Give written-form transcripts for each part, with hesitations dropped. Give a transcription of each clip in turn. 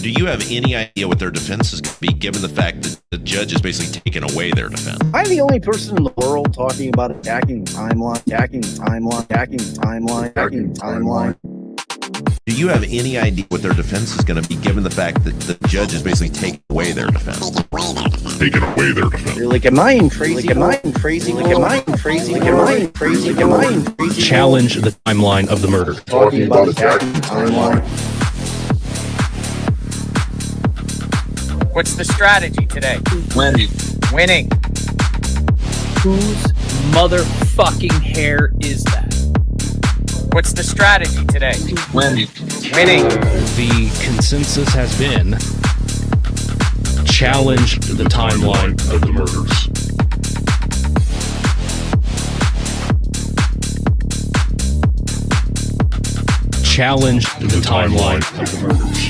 Do you have any idea what their defense is going to be, given the fact that the judge is basically taking away their defense? I'm the only person in the world talking about attacking the timeline, attacking the timeline, attacking the timeline, attacking the timeline. Do you have any idea what their defense is going to be, given the fact that the judge is basically taking away their defense? Taking away their defense. Like, am I crazy? Am I crazy? Like, am I crazy? Like, am I crazy? Like, am I crazy? Challenge the timeline of the murder. Talking about attacking the timeline. What's the strategy today? Winning. Winning. Whose motherfucking hair is that? What's the strategy today? Winning. Winning. The consensus has been challenge the timeline of the murders. Challenge the timeline of the murders.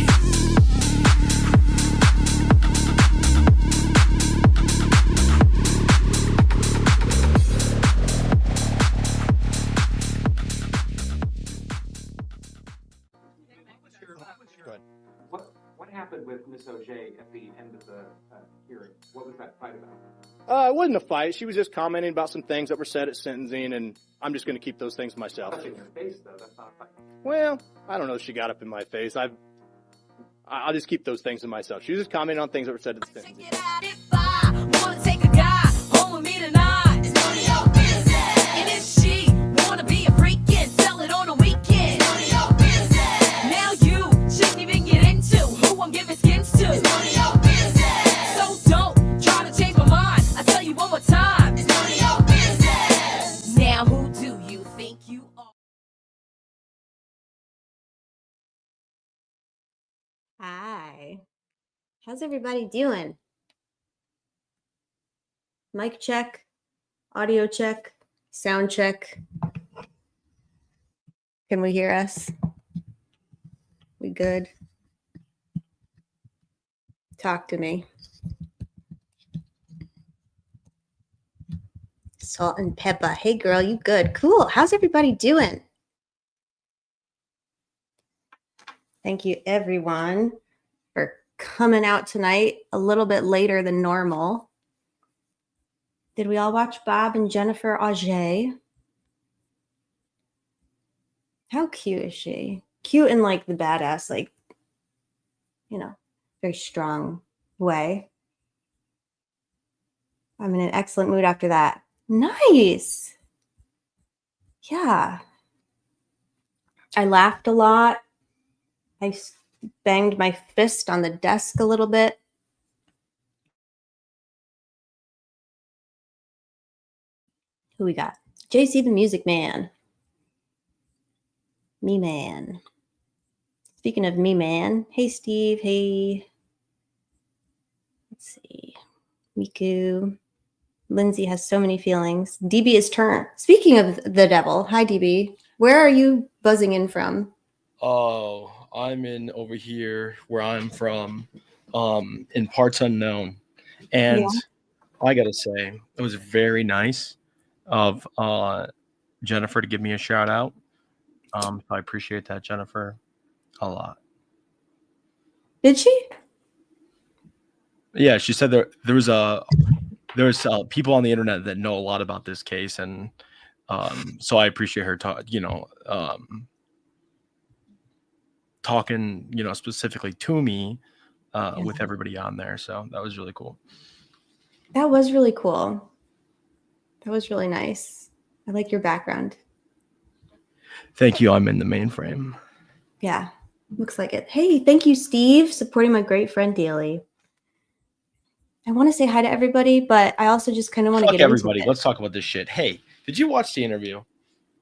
What happened with Miss Auger at the end of the hearing? What was that fight about? It wasn't a fight. She was just commenting about some things that were said at sentencing, and I'm just going to keep those things to myself. That's in your face, though. That's not a fight. Well, I don't know if she got up in my face. I'll just keep those things to myself. She was just commenting on things that were said at the sentencing. Hi. How's everybody doing? Mic check, audio check, sound check. Can we hear us? We good? Talk to me. Salt and pepper. Hey girl, you good? Cool. How's everybody doing? Thank you, everyone, for coming out tonight a little bit later than normal. Did we all watch Bob and Jennifer Auger? How cute is she? Cute in like the badass, like, you know, very strong way. I'm in an excellent mood after that. Nice. Yeah. I laughed a lot. I banged my fist on the desk a little bit. Who we got? JC the Music Man. Me Man. Speaking of me man, hey Steve, hey. Let's see. Miku. Lindsay has so many feelings. DB is turn. Speaking of the devil, hi DB. Where are you buzzing in from? Oh, I'm in over here where I'm from, in parts unknown. And yeah. I got to say, it was very nice of Jennifer to give me a shout out. So I appreciate that, Jennifer, a lot. Did she? Yeah, she said there was people on the internet that know a lot about this case, and so I appreciate her talking, specifically to me with everybody on there. So that was really cool. That was really cool. That was really nice. I like your background. Thank you. I'm in the mainframe. Yeah, looks like it. Hey, thank you, Steve, supporting my great friend daily. I want to say hi to everybody, but I also just kind of want to get everybody. into it. Let's talk about this shit. Hey, did you watch the interview?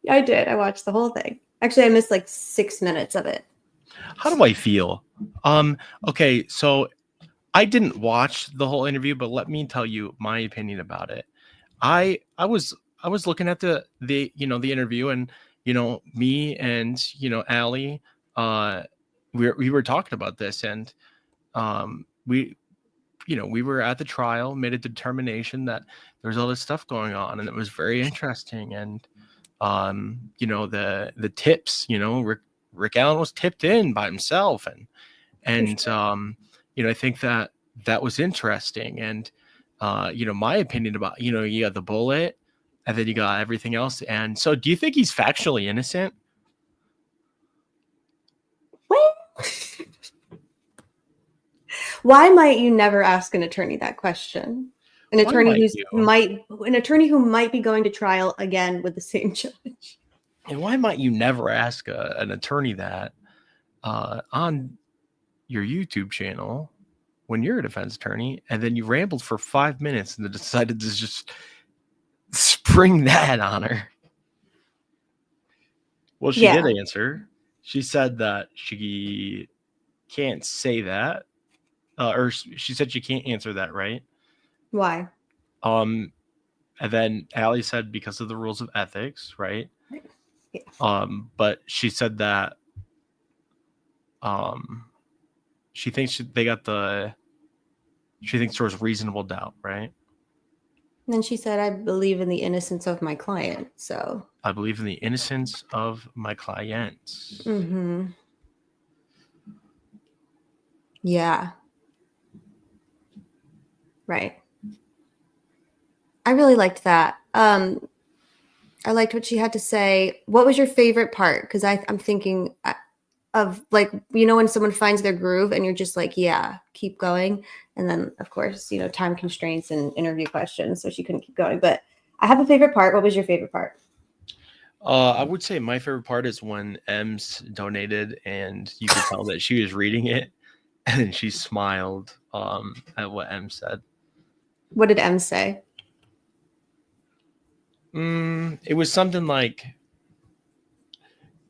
I did. I watched the whole thing. Actually, I missed like 6 minutes of it. How do I feel? Okay, so I didn't watch the whole interview, but let me tell you my opinion about it. I was looking at the interview, and me and Allie, we were talking about this, and we were at the trial, made a determination that there's all this stuff going on, and it was very interesting. And the tips, Rick Allen was tipped in by himself, and And I think that was interesting. And my opinion about, you got the bullet and then you got everything else. And so do you think he's factually innocent? Well, why might you never ask an attorney that question? An attorney an attorney who might be going to trial again with the same judge. And why might you never ask an attorney that on your YouTube channel when you're a defense attorney, and then you rambled for 5 minutes and then decided to just spring that on her? Well, she did answer. She said that she can't say that, or she said she can't answer that, right? Why? And then Allie said because of the rules of ethics, right? Yeah. But she said that she thinks she thinks there was reasonable doubt, right? And then she said, I believe in the innocence of my client. So I believe in the innocence of my clients. Mm-hmm. Yeah. Right. I really liked that. I liked what she had to say. What was your favorite part? Because I'm thinking of, like, when someone finds their groove and you're just like, yeah, keep going. And then, of course, time constraints and interview questions, so she couldn't keep going. But I have a favorite part. What was your favorite part? I would say my favorite part is when Ems donated and you could tell that she was reading it and she smiled at what Ems said. What did Ems say? It was something like,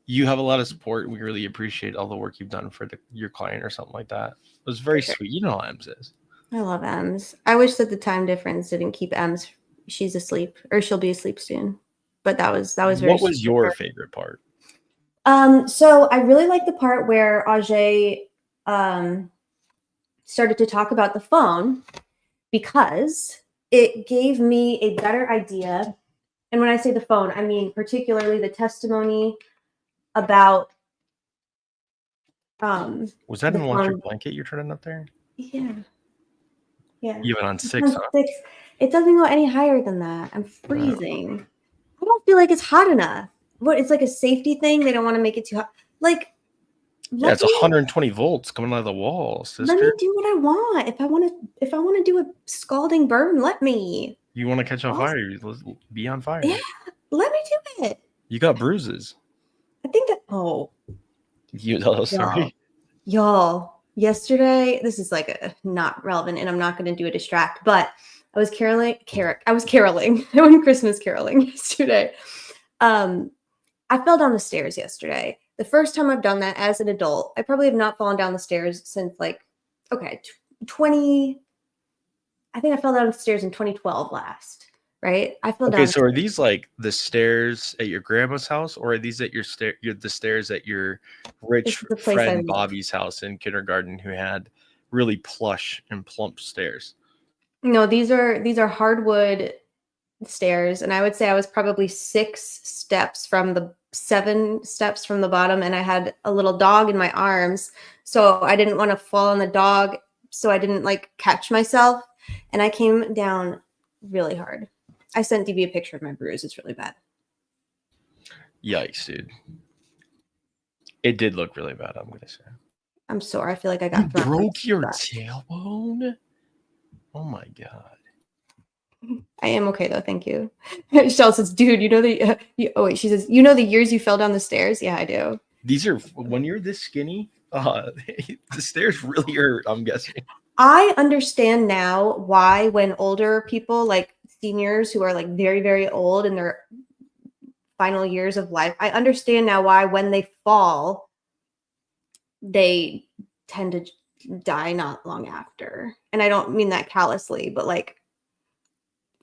you have a lot of support. We really appreciate all the work you've done for your client, or something like that. It was very sweet. You know how Ems is. I love Ems. I wish that the time difference didn't keep Ems. She's asleep, or she'll be asleep soon. But that was very. What was your favorite part? So I really like the part where Auger started to talk about the phone, because it gave me a better idea. And when I say the phone, I mean particularly the testimony about was that an electric blanket you're turning up there? Yeah. You have it on 6, huh? 6. It doesn't go any higher than that. I'm freezing. No. I don't feel like it's hot enough. What? It's like a safety thing. They don't want to make it too hot. Like, yeah, it's 120 volts coming out of the wall, sister. Let me do what I want. If I want to do a scalding burn, let me. You want to catch on fire? Be on fire. Yeah, let me do it. You got bruises. I think that. Oh. You know, sorry. Y'all, yesterday, this is like not relevant, and I'm not going to do a distract, but I was caroling. I went Christmas caroling yesterday. I fell down the stairs yesterday. The first time I've done that as an adult. I probably have not fallen down the stairs since I think I fell down the stairs in 2012 last, right? I fell down. Okay, so are these like the stairs at your grandma's house, or are these at the stairs at your rich friend Bobby's house in kindergarten, who had really plush and plump stairs? No, these are hardwood stairs, and I would say I was probably 7 steps from the bottom, and I had a little dog in my arms, so I didn't want to fall on the dog, so I didn't catch myself, and I came down really hard. I sent DB a picture of my bruise. It's really bad. Yikes, dude. It did look really bad, I'm gonna say. I'm sore. I feel like I got broke your tailbone. Oh my god. I am okay though, thank you. Shell says, "Dude, you know the." She says, "You know the years you fell down the stairs." Yeah, I do. These are when you're this skinny. The stairs really hurt. I'm guessing. I understand now why when older people, like seniors who are very, very old in their final years of life, I understand now why when they fall, they tend to die not long after. And I don't mean that callously, but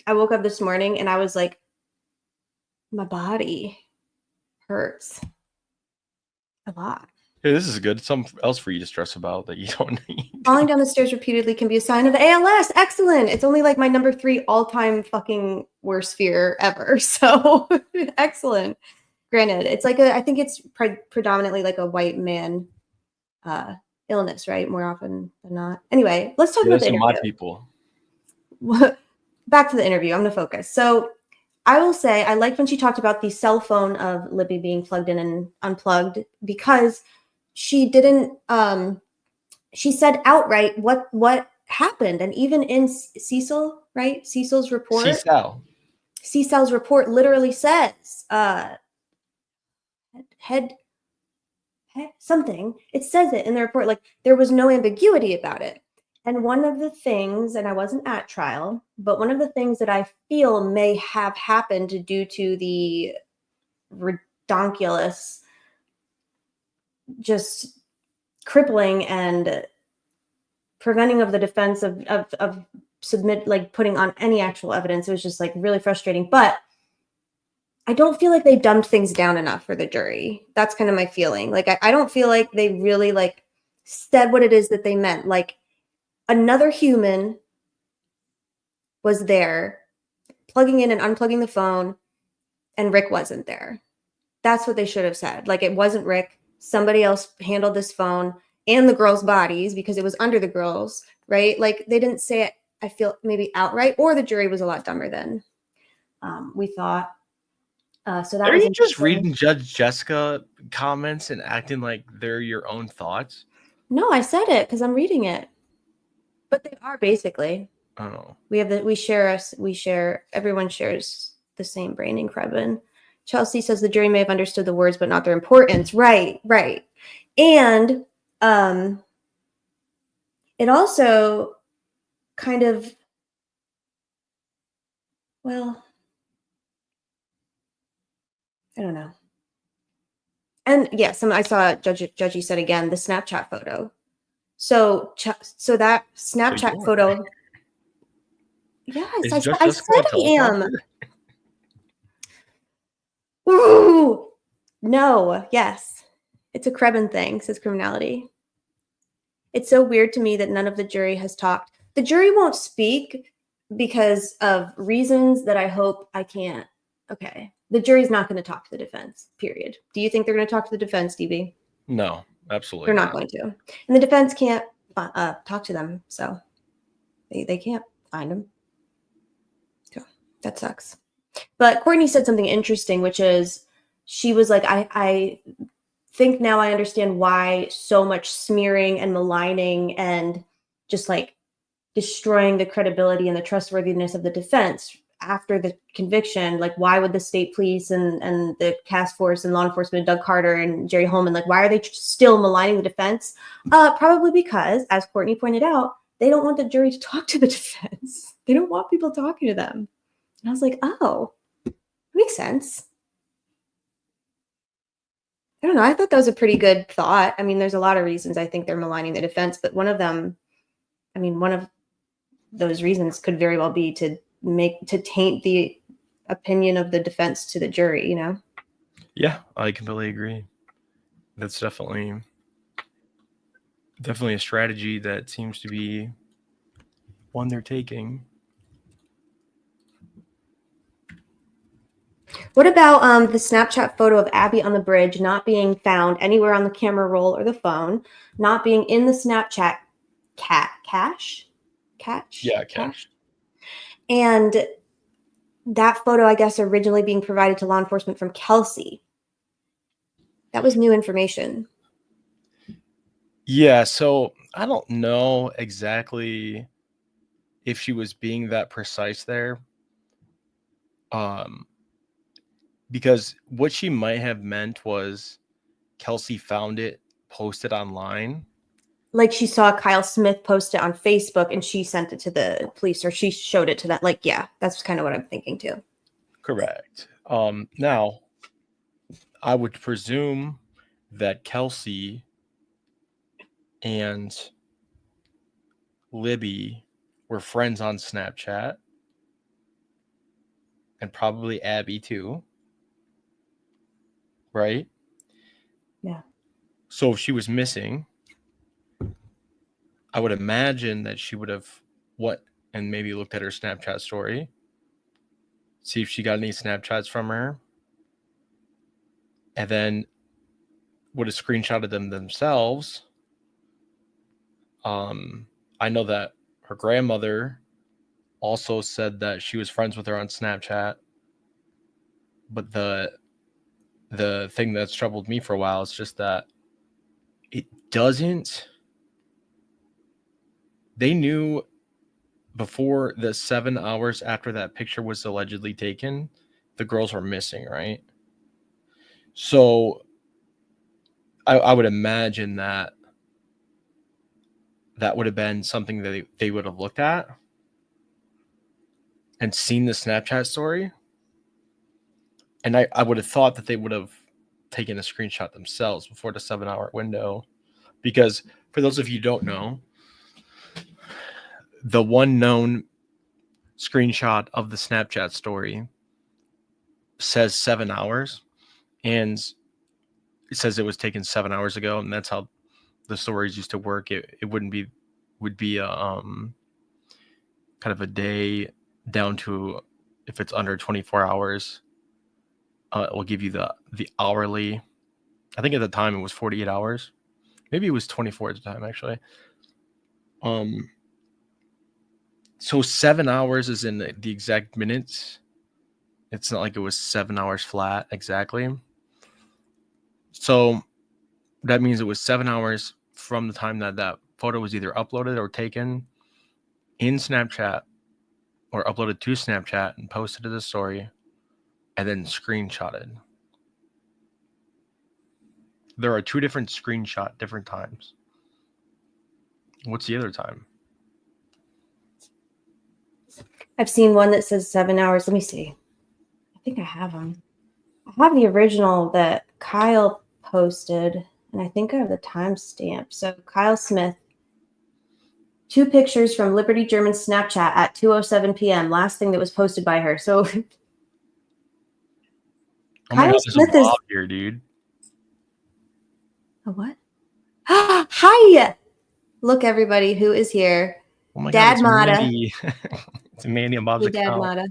I woke up this morning and I was like, my body hurts a lot. Hey, this is good. Something else for you to stress about that you don't need. Falling down the stairs repeatedly can be a sign of ALS. Excellent. It's only my number 3 all-time fucking worst fear ever. So excellent. Granted, it's I think it's predominantly a white man illness, right? More often than not. Anyway, let's talk Yeah, about the some mod interview. people. Back to the interview. I'm going to focus. So I will say I like when she talked about the cell phone of Libby being plugged in and unplugged, because she didn't she said outright what happened. And even in Cecil, right? Cecil's report, Cecil's report literally says head something. It says it in the report, like there was no ambiguity about it. And one of the things, and I wasn't at trial, but one of the things that I feel may have happened due to the redonkulous, just crippling and preventing of the defense of submit, like putting on any actual evidence. It was just like really frustrating. But I don't feel like they dumbed things down enough for the jury. That's kind of my feeling. Like, I don't feel like they really like said what it is that they meant. Like, another human was there plugging in and unplugging the phone, and Rick wasn't there. That's what they should have said. Like, it wasn't Rick. Somebody else handled this phone and the girls' bodies because it was under the girls, right? Like, they didn't say it, I feel, maybe outright, or the jury was a lot dumber than we thought. So that Are was you just interesting. reading Judge Jessica comments and acting like they're your own thoughts? No, I said it because I'm reading it. But they are basically. Oh. We share, everyone shares the same brain in Krebin. Chelsea says the jury may have understood the words, but not their importance. Right. And it also kind of, well, I don't know. And yes, I saw Judgy said again, the Snapchat photo. So that Snapchat photo. Yes, I said I am. Ooh, no, yes. It's a Krebin thing, says Criminality. It's so weird to me that none of the jury has talked. The jury won't speak because of reasons that I hope I can't. Okay. The jury's not going to talk to the defense, period. Do you think they're going to talk to the defense, DB? No, absolutely They're not going to. And the defense can't talk to them, so they can't find them. So that sucks. But Courtney said something interesting, which is she was like, I think now I understand why so much smearing and maligning and just like destroying the credibility and the trustworthiness of the defense after the conviction. Like, why would the state police and the task force and law enforcement, Doug Carter and Jerry Holman, like, why are they still maligning the defense? Probably because, as Courtney pointed out, they don't want the jury to talk to the defense. They don't want people talking to them. And I was like, oh, that makes sense. I don't know. I thought that was a pretty good thought. I mean, there's a lot of reasons I think they're maligning the defense, but one of them, I mean, one of those reasons could very well be to taint the opinion of the defense to the jury, you know? Yeah, I completely agree. That's definitely a strategy that seems to be one they're taking. What about the Snapchat photo of Abby on the bridge not being found anywhere on the camera roll or the phone, not being in the Snapchat cache? Yeah, cache. And that photo, I guess, originally being provided to law enforcement from Kelsey. That was new information. Yeah, so I don't know exactly if she was being that precise there. Because what she might have meant was Kelsey found it posted online. Like, she saw Kyle Smith post it on Facebook and she sent it to the police, or she showed it to that. Like, yeah, that's kind of what I'm thinking too. Correct. Now, I would presume that Kelsey and Libby were friends on Snapchat, and probably Abby too. Right? Yeah. So if she was missing, I would imagine that she would have and maybe looked at her Snapchat story, see if she got any Snapchats from her, and then would have screenshotted them themselves I know that her grandmother also said that she was friends with her on Snapchat. But the thing that's troubled me for a while is just that it doesn't. They knew before the 7 hours after that picture was allegedly taken, the girls were missing, right? So I would imagine that would have been something that they would have looked at and seen the Snapchat story. And I would have thought that they would have taken a screenshot themselves before the 7-hour window. Because for those of you who don't know, the one known screenshot of the Snapchat story says 7 hours, and it says it was taken 7 hours ago, and that's how the stories used to work. It would be a kind of a day down to, if it's under 24 hours, it will give you the hourly. I think at the time it was 48 hours. Maybe it was 24 at the time, actually. So 7 hours is in the exact minutes. It's not like it was 7 hours flat exactly. So that means it was 7 hours from the time that photo was either uploaded or taken in Snapchat or uploaded to Snapchat and posted to the story and then screenshotted. There are two different different times. What's the other time? I've seen one that says 7 hours. Let me see. I think I have them. I have the original that Kyle posted, and I think I have the timestamp. So Kyle Smith, 2 pictures from Liberty German Snapchat at 2:07 p.m. Last thing that was posted by her. So oh my God, there's a Bob here, dude. A what? Hi! Look, everybody who is here. Oh my Dad God, MOTTA. It's Mandy on Bob's Hey, Dad account. MOTTA.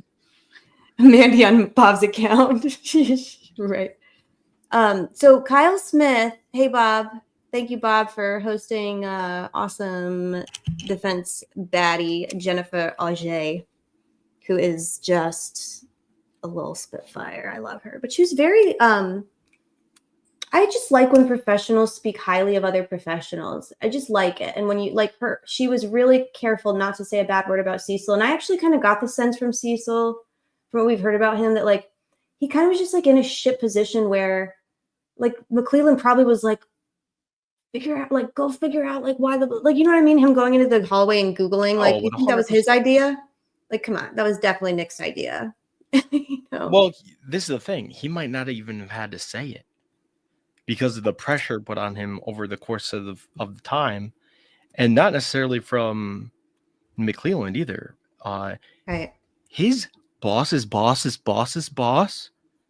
Mandy on Bob's account. Right. So Kyle Smith. Hey, Bob. Thank you, Bob, for hosting awesome defense baddie Jennifer Auger, who is just a little spitfire. I love her. But she was very I just like when professionals speak highly of other professionals. I just like it. And when you like her, she was really careful not to say a bad word about Cecil. And I actually kind of got the sense from Cecil, from what we've heard about him, that like he kind of was just like in a shit position where like McClellan probably was like, go figure out like why like, you know what I mean? Him going into the hallway and Googling, like, you think that was his idea? Like, come on, that was definitely Nick's idea. You know? Well, this is the thing. He might not even have had to say it because of the pressure put on him over the course of the time, and not necessarily from McClelland either. Right. His boss's boss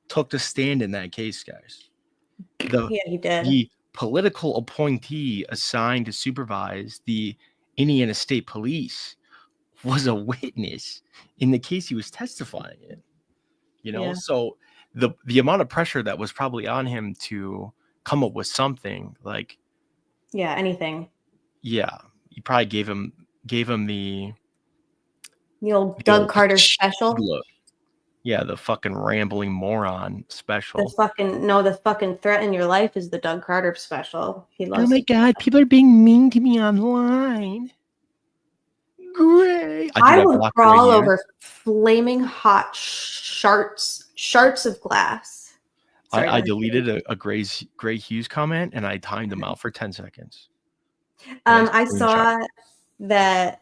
took the stand in that case, guys. Yeah, he did. The political appointee assigned to supervise the Indiana State Police was a witness in the case he was testifying in. You know, so the amount of pressure that was probably on him to come up with something like, anything. Yeah, you probably gave him the old Doug Carter special. Look. Yeah, the fucking rambling moron special. The fucking threat in your life is the Doug Carter special. He loves. Oh my God, people are being mean to me online. Great. I would crawl over flaming hot shards of glass. Sorry, I deleted a Gray Hughes comment and I timed them out for 10 seconds. I saw that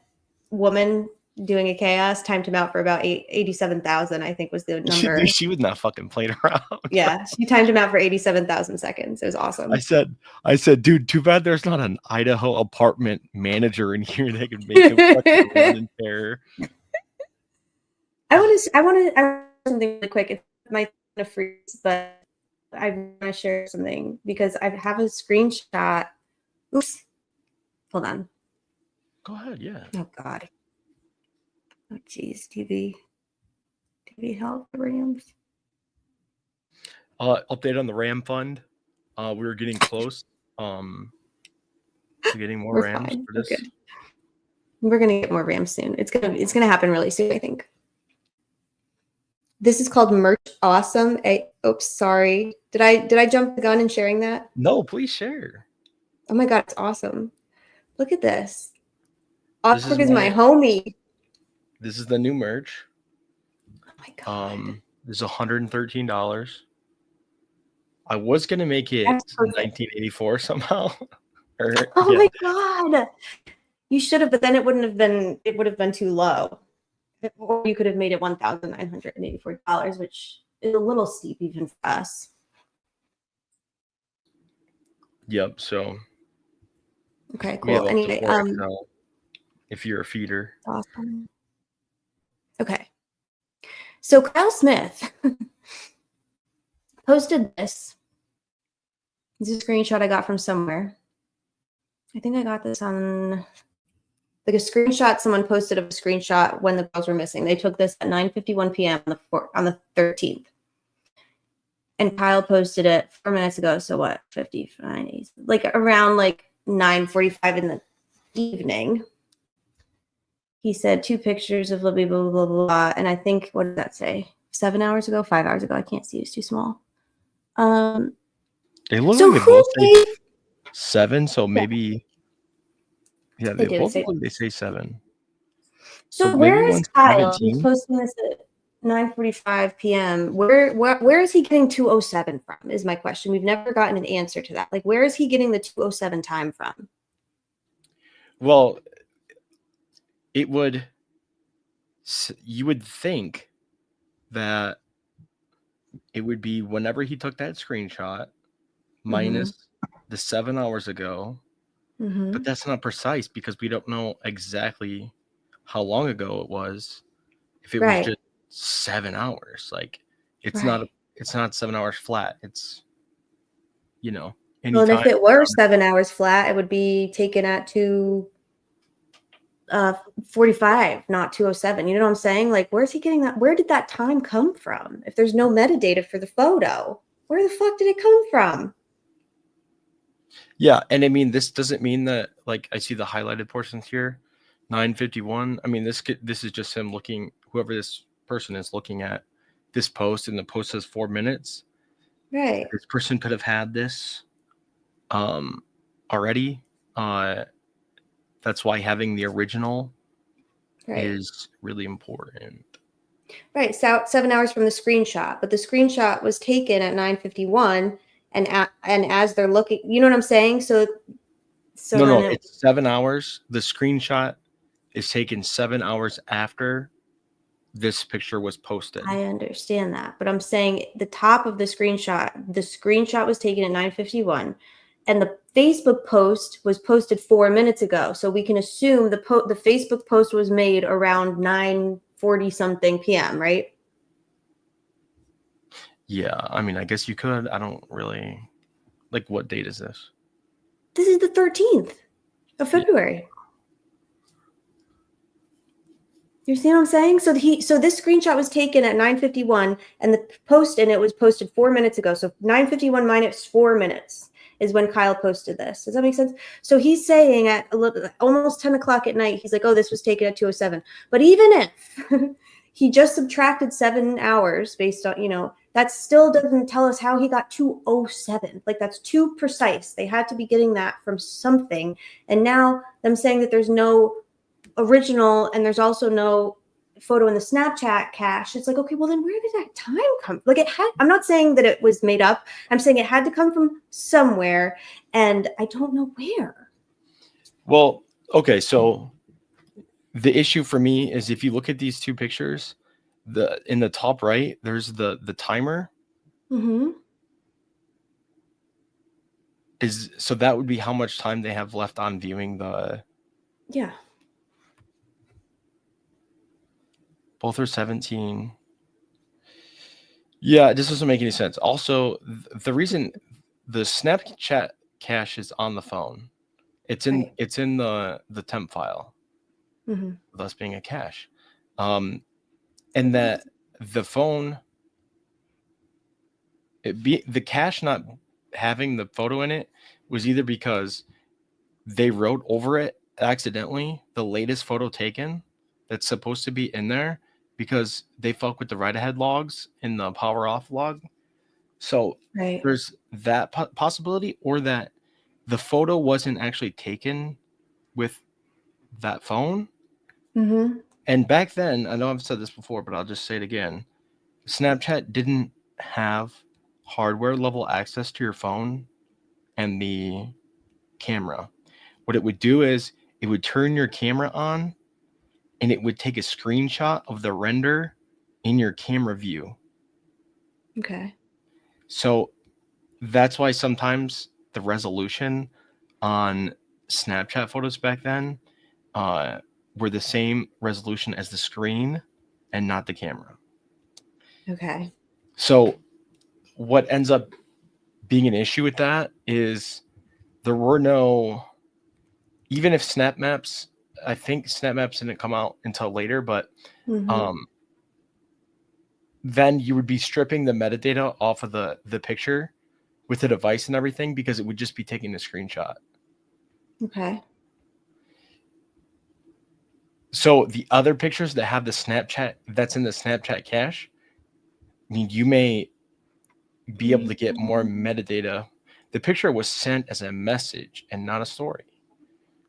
woman doing a chaos timed him out for about 87,000, I think was the number. She was not fucking playing around. Yeah, she timed him out for 87,000 seconds. It was awesome. I said, dude, too bad there's not an Idaho apartment manager in here that could make him fucking run in terror. I want to something really quick. It might freeze, but I want to share something because I have a screenshot. Oops. Hold on. Go ahead, yeah. Oh God. Oh geez, TV help the Rams. Update on the Ram fund. We were getting close. We're getting more We're RAMs fine. for We're this. good. We're gonna get more RAMs soon. It's gonna happen really soon, I think. This is called merch awesome. Oops, sorry. Did I jump the gun in sharing that? No, please share. Oh my god, it's awesome. Look at this. This is Auger is my homie. This is the new merch. Oh my god. This is $113. I was gonna make it That's perfect. 1984 somehow. Oh Yeah. my god. You should have, but then it would have been too low. Or you could have made it $1,984, which is a little steep even for us. Yep. So Okay, we have cool. up to Anyway, 4XL if you're a feeder. awesome. Okay. So Kyle Smith posted this. This is a screenshot I got from somewhere. I think I got this on like a screenshot someone posted of a screenshot when the girls were missing. They took this at 9:51 p.m. on the 13th. And Kyle posted it 4 minutes ago. So what? 55, like around like 9:45 in the evening. He said 2 pictures of blah, blah, blah, blah, blah. And I think, what did that say? 7 hours ago, 5 hours ago. I can't see. It's too small. They look So like they who both say gave 7, so maybe They they do both say- look like they say 7. So So where maybe is one's Kyle? 17. He's posting this at 9:45 p.m. Where is he getting 2:07 from? Is my question. We've never gotten an answer to that. Like, where is he getting the 2:07 time from? Well, you would think that it would be whenever he took that screenshot minus the 7 hours ago, but that's not precise because we don't know exactly how long ago it was. If it was just 7 hours, like it's not 7 hours flat. It's Well, and if anytime. it were 7 hours flat, it would be taken at 2:45, not 2:07. You know what I'm saying? Like, where's he getting that? Where did that time come from? If there's no metadata for the photo, where the fuck did it come from? Yeah, and I mean, this doesn't mean that, like, I see the highlighted portions here, 9:51. I mean, this is just him looking, whoever this person is looking at this post, and the post says 4 minutes. Right. This person could have had this already. That's why having the original is really important. Right. So 7 hours from the screenshot, but the screenshot was taken at 9:51, and as they're looking, you know what I'm saying? So No, it's 7 hours. The screenshot is taken 7 hours after this picture was posted. I understand that, but I'm saying the top of the screenshot was taken at 9:51, and the Facebook post was posted 4 minutes ago. So we can assume the Facebook post was made around 9:40 something p.m., right? Yeah, I mean, I guess you could. I don't really like. What date is this? This is the 13th of February. You see what I'm saying? So this screenshot was taken at 9:51, and the post in it was posted 4 minutes ago. So 9:51 minus 4 minutes is when Kyle posted this. Does that make sense? So he's saying at almost 10 o'clock at night, he's like, oh, this was taken at 2:07. But even if he just subtracted 7 hours based on, that still doesn't tell us how he got 2:07. Like, that's too precise. They had to be getting that from something. And now them saying that there's no original and there's also no photo in the Snapchat cache. It's like, okay, well then where did that time come? Like, I'm not saying that it was made up. I'm saying it had to come from somewhere, and I don't know where. Well, okay, so the issue for me is if you look at these 2 pictures, in the top right, there's the timer. So that would be how much time they have left on viewing the. Yeah. Both are 17. Yeah, this doesn't make any sense. Also, the reason the Snapchat cache is on the phone, it's in the temp file, thus being a cache, and that the phone, the cache not having the photo in it was either because they wrote over it accidentally the latest photo taken that's supposed to be in there because they fuck with the write ahead logs in the power off log. So Right. there's that possibility, or that the photo wasn't actually taken with that phone. Mm-hmm. And back then, I know I've said this before, but I'll just say it again. Snapchat didn't have hardware level access to your phone and the camera. What it would do is it would turn your camera on and it would take a screenshot of the render in your camera view. Okay. So that's why sometimes the resolution on Snapchat photos back then were the same resolution as the screen and not the camera. Okay. So what ends up being an issue with that is there were no, even if Snap Maps, I think Snap Maps didn't come out until later, but Mm-hmm. then you would be stripping the metadata off of the picture with the device and everything because it would just be taking a screenshot. Okay. So the other pictures that have the Snapchat, that's in the Snapchat cache, I mean, you may be able to get more metadata. The picture was sent as a message and not a story.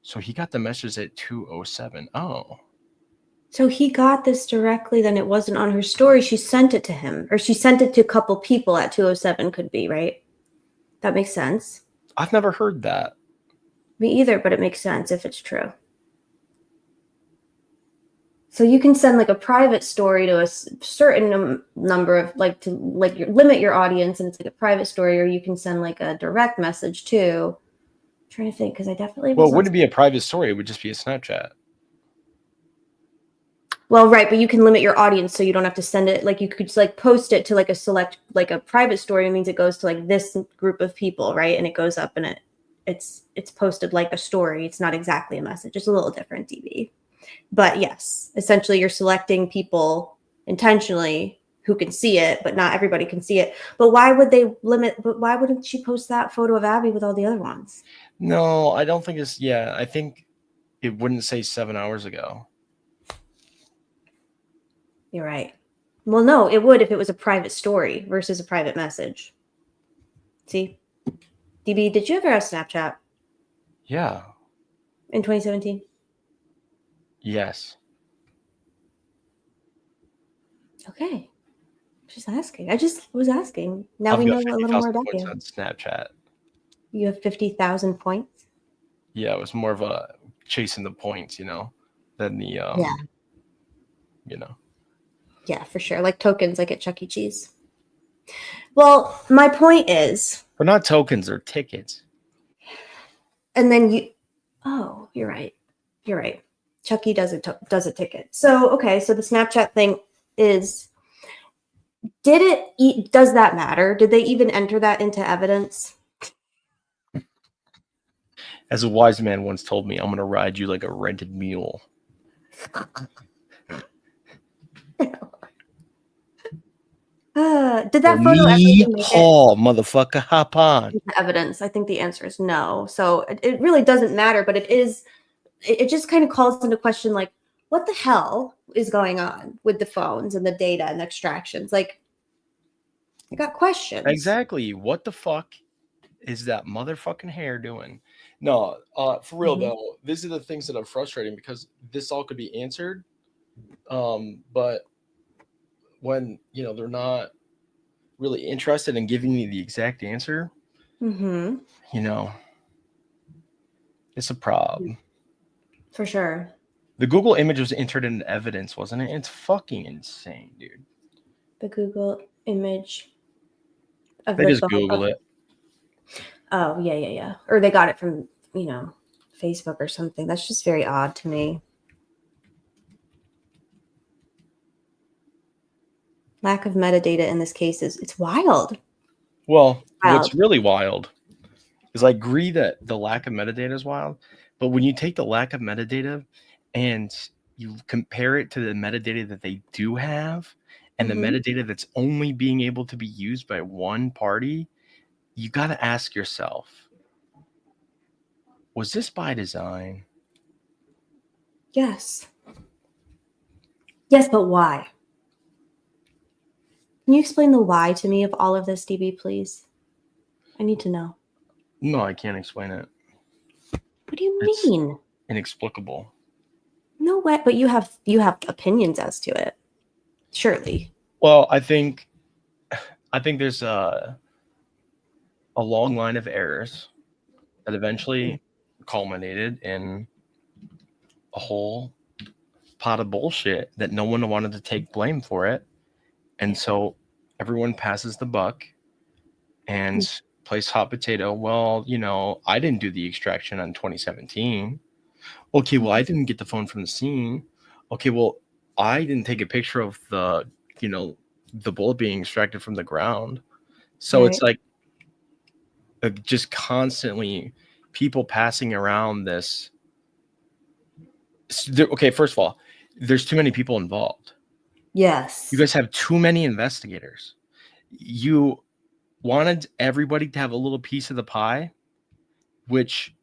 So he got the message at 2:07. Oh. So he got this directly, then it wasn't on her story. She sent it to him, or she sent it to a couple people at 2:07, could be, right? That makes sense. I've never heard that. Me either, but it makes sense if it's true. So you can send like a private story to a certain number of limit your audience, and it's like a private story, or you can send like a direct message too. I'm trying to think, because I definitely Well, it wouldn't be a private story. It would just be a Snapchat. Well, right, but you can limit your audience so you don't have to send it. Like you could just like post it to like a select, like a private story. It means it goes to like this group of people, right? And it goes up and it's posted like a story. It's not exactly a message. It's a little different, DB. But yes, essentially you're selecting people intentionally who can see it, but not everybody can see it. But why would they limit? But why wouldn't she post that photo of Abby with all the other ones? No, I don't think it's, yeah, I think it wouldn't say 7 hours ago. You're right. Well, no, it would if it was a private story versus a private message. See? DB, did you ever have Snapchat Yeah. in 2017? Yes. Okay. Just asking. I just was asking. Now I've we know got a little more 50,000 about points you. on Snapchat. You have 50,000 points? Yeah, it was more of a chasing the points, than the, Yeah, for sure. Like tokens, like at Chuck E. Cheese. Well, my point is... But not tokens, they're tickets. And then you... Oh, you're right. You're right. Chuck E. does a ticket. So, okay, so the Snapchat thing is... Does that matter? Did they even enter that into evidence? As a wise man once told me, I'm going to ride you like a rented mule. Did that photo ever even make Paul, motherfucker, hop on. Evidence? I think the answer is no. So it really doesn't matter, but it just kind of calls into question, like, what the hell is going on with the phones and the data and the extractions? Like, I got questions. Exactly. What the fuck is that motherfucking hair doing? No, for real though, these are the things that are frustrating because this all could be answered. But when they're not really interested in giving me the exact answer, it's a problem. For sure. The Google image was entered into evidence, wasn't it? It's fucking insane, dude. The Google image of They the just phone. Google it. Oh, yeah. Or they got it from, Facebook or something. That's just very odd to me. Lack of metadata in this case it's wild. Well, what's really wild is I agree that the lack of metadata is wild, but when you take the lack of metadata and you compare it to the metadata that they do have and the metadata that's only being able to be used by one party, you got to ask yourself, was this by design? Yes. Yes, but why? Can you explain the why to me of all of this, DB, please? I need to know. No, I can't explain it. What do you It's mean? inexplicable. No way, but you have opinions as to it. Surely. Well, I think there's a long line of errors that eventually culminated in a whole pot of bullshit that no one wanted to take blame for it. And so everyone passes the buck and plays hot potato. Well, you know, I didn't do the extraction on 2017. Okay, well, I didn't get the phone from the scene. Okay, well, I didn't take a picture of the, you know, the bullet being extracted from the ground. So it's like just constantly people passing around this. Okay, first of all, there's too many people involved. Yes. You guys have too many investigators. You wanted everybody to have a little piece of the pie, which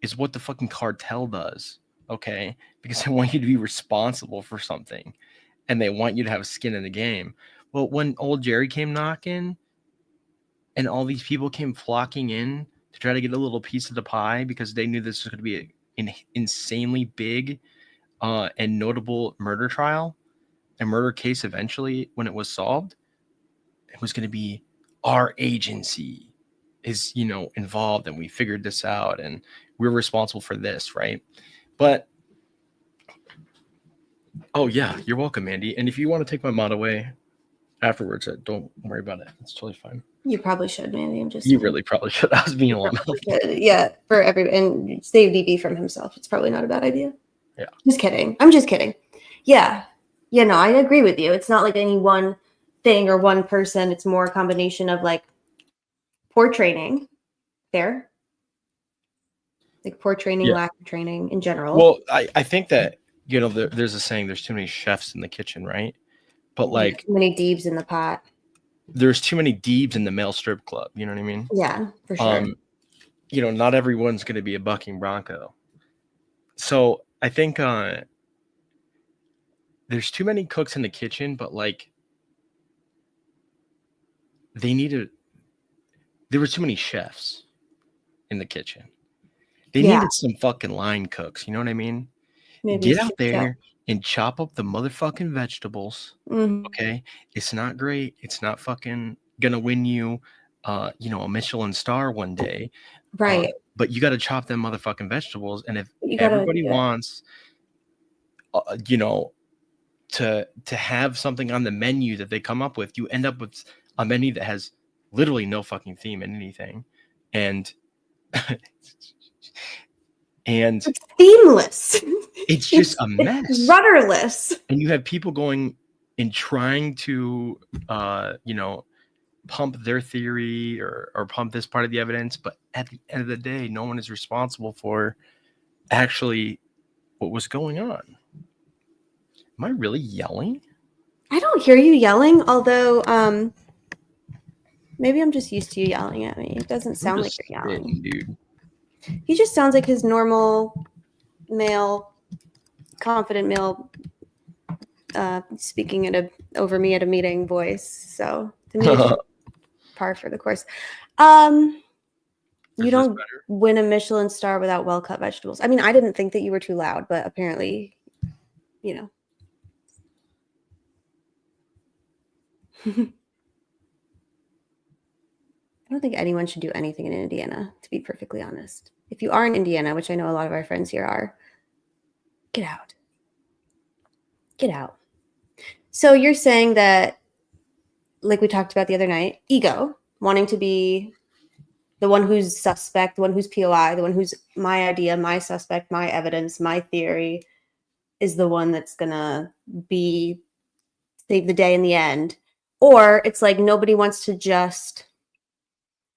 is what the fucking cartel does. Okay, because they want you to be responsible for something and they want you to have skin in the game. Well, when old Jerry came knocking and all these people came flocking in to try to get a little piece of the pie because they knew this was going to be an insanely big and notable murder trial, a murder case eventually, when it was solved, it was going to be our agency is, you know, involved and we figured this out and we're responsible for this, right? But oh yeah, you're welcome, Andy. And if you want to take my mod away afterwards, don't worry about it. It's totally fine. You probably should, Mandy. I'm just You really probably should. I was being a lot. Yeah, for every and save DB from himself. It's probably not a bad idea. Yeah. Just kidding. I'm just kidding. Yeah. Yeah, no, I agree with you. It's not like any one thing or one person. It's more a combination of like poor training. Fair. Like poor training, lack of training in general. Well, I think that, you know, there's a saying, there's too many chefs in the kitchen, right? But like too many Deebs in the pot. There's too many Deebs in the male strip club. You know what I mean? Yeah, for sure. You know, not everyone's going to be a bucking bronco. So I think there's too many cooks in the kitchen, but like there were too many chefs in the kitchen. They needed some fucking line cooks. You know what I mean? Maybe get out there and chop up the motherfucking vegetables. Okay, it's not great. It's not fucking gonna win you, you know, a Michelin star one day, right? But you got to chop them motherfucking vegetables. And if everybody wants, you know, to have something on the menu that they come up with, you end up with a menu that has literally no fucking theme in anything, and and it's themeless. It's just a mess. It's rudderless. And you have people going and trying to, you know, pump their theory or pump this part of the evidence. But at the end of the day, no one is responsible for actually what was going on. Am I really yelling? I don't hear you yelling, although maybe I'm just used to you yelling at me. It doesn't sound like you're yelling. Dude. He just sounds like his normal male, confident male, speaking over me at a meeting voice. So to me, it's par for the course. You don't win a Michelin star without well-cut vegetables. I mean, I didn't think that you were too loud, but apparently, you know. I don't think anyone should do anything in Indiana, to be perfectly honest. If you are in Indiana, which I know a lot of our friends here are, get out. Get out. So you're saying that, like we talked about the other night, ego, wanting to be the one who's suspect, the one who's POI, the one who's my idea, my suspect, my evidence, my theory, is the one that's going to save the day in the end. Or it's like nobody wants to just...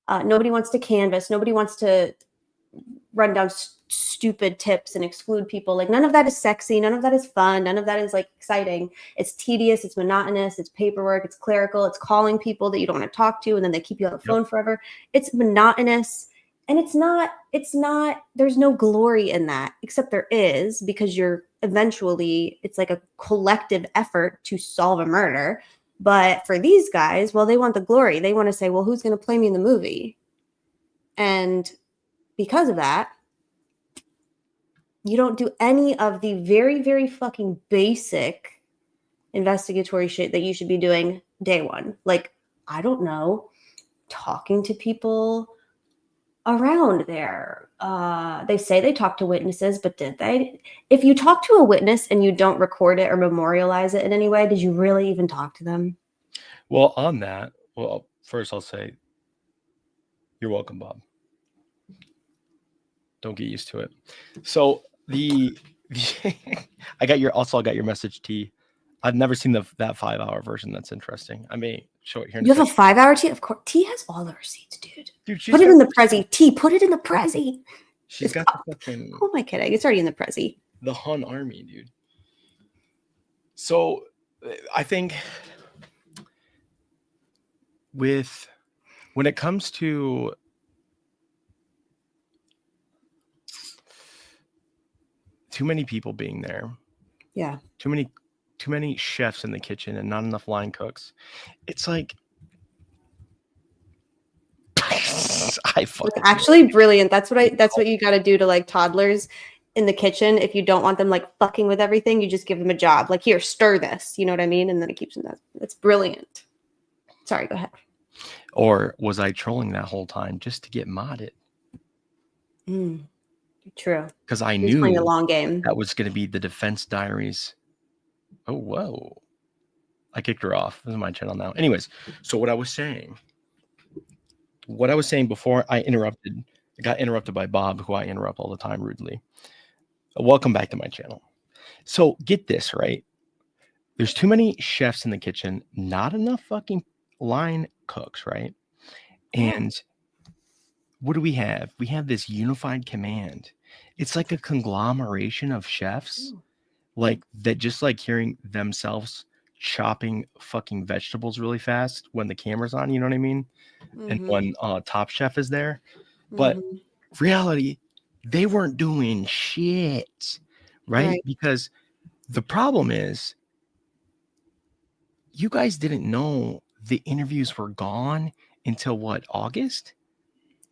nobody wants to canvas. Nobody wants to run down stupid tips and exclude people. Like none of that is sexy. None of that is fun. None of that is like exciting. It's tedious. It's monotonous. It's paperwork. It's clerical. It's calling people that you don't want to talk to, and then they keep you on the phone forever. It's monotonous. And it's not, there's no glory in that, except there is, because you're eventually, it's like a collective effort to solve a murder. But for these guys, well, they want the glory. They want to say, well, who's going to play me in the movie? And because of that, you don't do any of the very, very fucking basic investigatory shit that you should be doing day one. Like, I don't know, talking to people around there. They say they talked to witnesses, but did they? If you talk to a witness and you don't record it or memorialize it in any way, did you really even talk to them? Well, on that, well, first I'll say, you're welcome, Bob. Don't get used to it. So I got your message, T. I've never seen that 5-hour version. That's interesting. I may show it here. You have a 5-hour T? Of course. T has all the receipts, dude. Dude, put it in the Prezi. T, put it in the Prezi. She's got the fucking... Who am I kidding? It's already in the Prezi. The Hun army, dude. So I think when it comes to too many people being there, yeah, too many chefs in the kitchen and not enough line cooks, it's like it's actually brilliant. That's what you got to do to like toddlers in the kitchen. If you don't want them like fucking with everything, you just give them a job. Like, here, stir this. You know what I mean? And then it keeps them. That's brilliant. Sorry, go ahead. Or was I trolling that whole time just to get modded? True. Because I He's knew playing a long game. That was going to be the Defense Diaries. Oh, whoa. I kicked her off. This is my channel now. Anyways, so what I was saying before I got interrupted by Bob, who I interrupt all the time rudely. Welcome back to my channel. So get this, right? There's too many chefs in the kitchen, not enough fucking line cooks, right? And what do we have? We have this unified command. It's like a conglomeration of chefs, like that, just like hearing themselves chopping fucking vegetables really fast when the camera's on, you know what I mean? And when Top Chef is there. But reality, they weren't doing shit, right? Because the problem is, you guys didn't know the interviews were gone until what, August?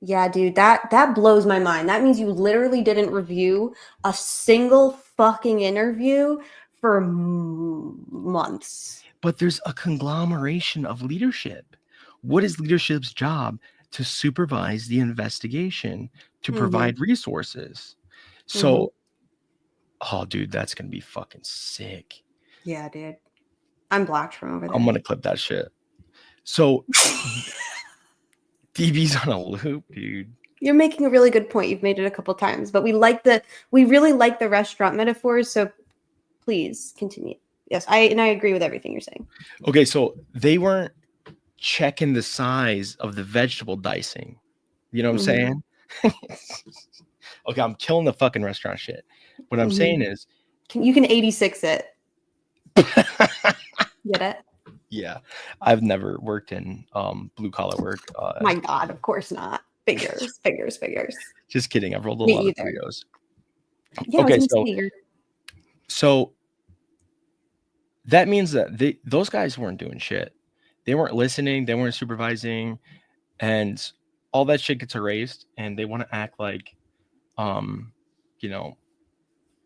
Yeah, dude, that blows my mind. That means you literally didn't review a single fucking interview for months. But there's a conglomeration of leadership. What is leadership's job? To supervise the investigation, to provide resources. So, oh, dude, that's going to be fucking sick. Yeah, dude. I'm blocked from over there. I'm going to clip that shit. So, DB's on a loop, dude. You're making a really good point. You've made it a couple times, but we really like the restaurant metaphors. So please continue. Yes, I agree with everything you're saying. Okay, so they weren't checking the size of the vegetable dicing. You know what I'm saying? Okay, I'm killing the fucking restaurant shit. What I'm saying is, you can 86 it. Get it? Yeah, I've never worked in blue collar work. My God, of course not. Figures. Just kidding. I've rolled a lot of videos. Yeah, okay, so that means that those guys weren't doing shit. They weren't listening. They weren't supervising, and all that shit gets erased. And they want to act like, you know,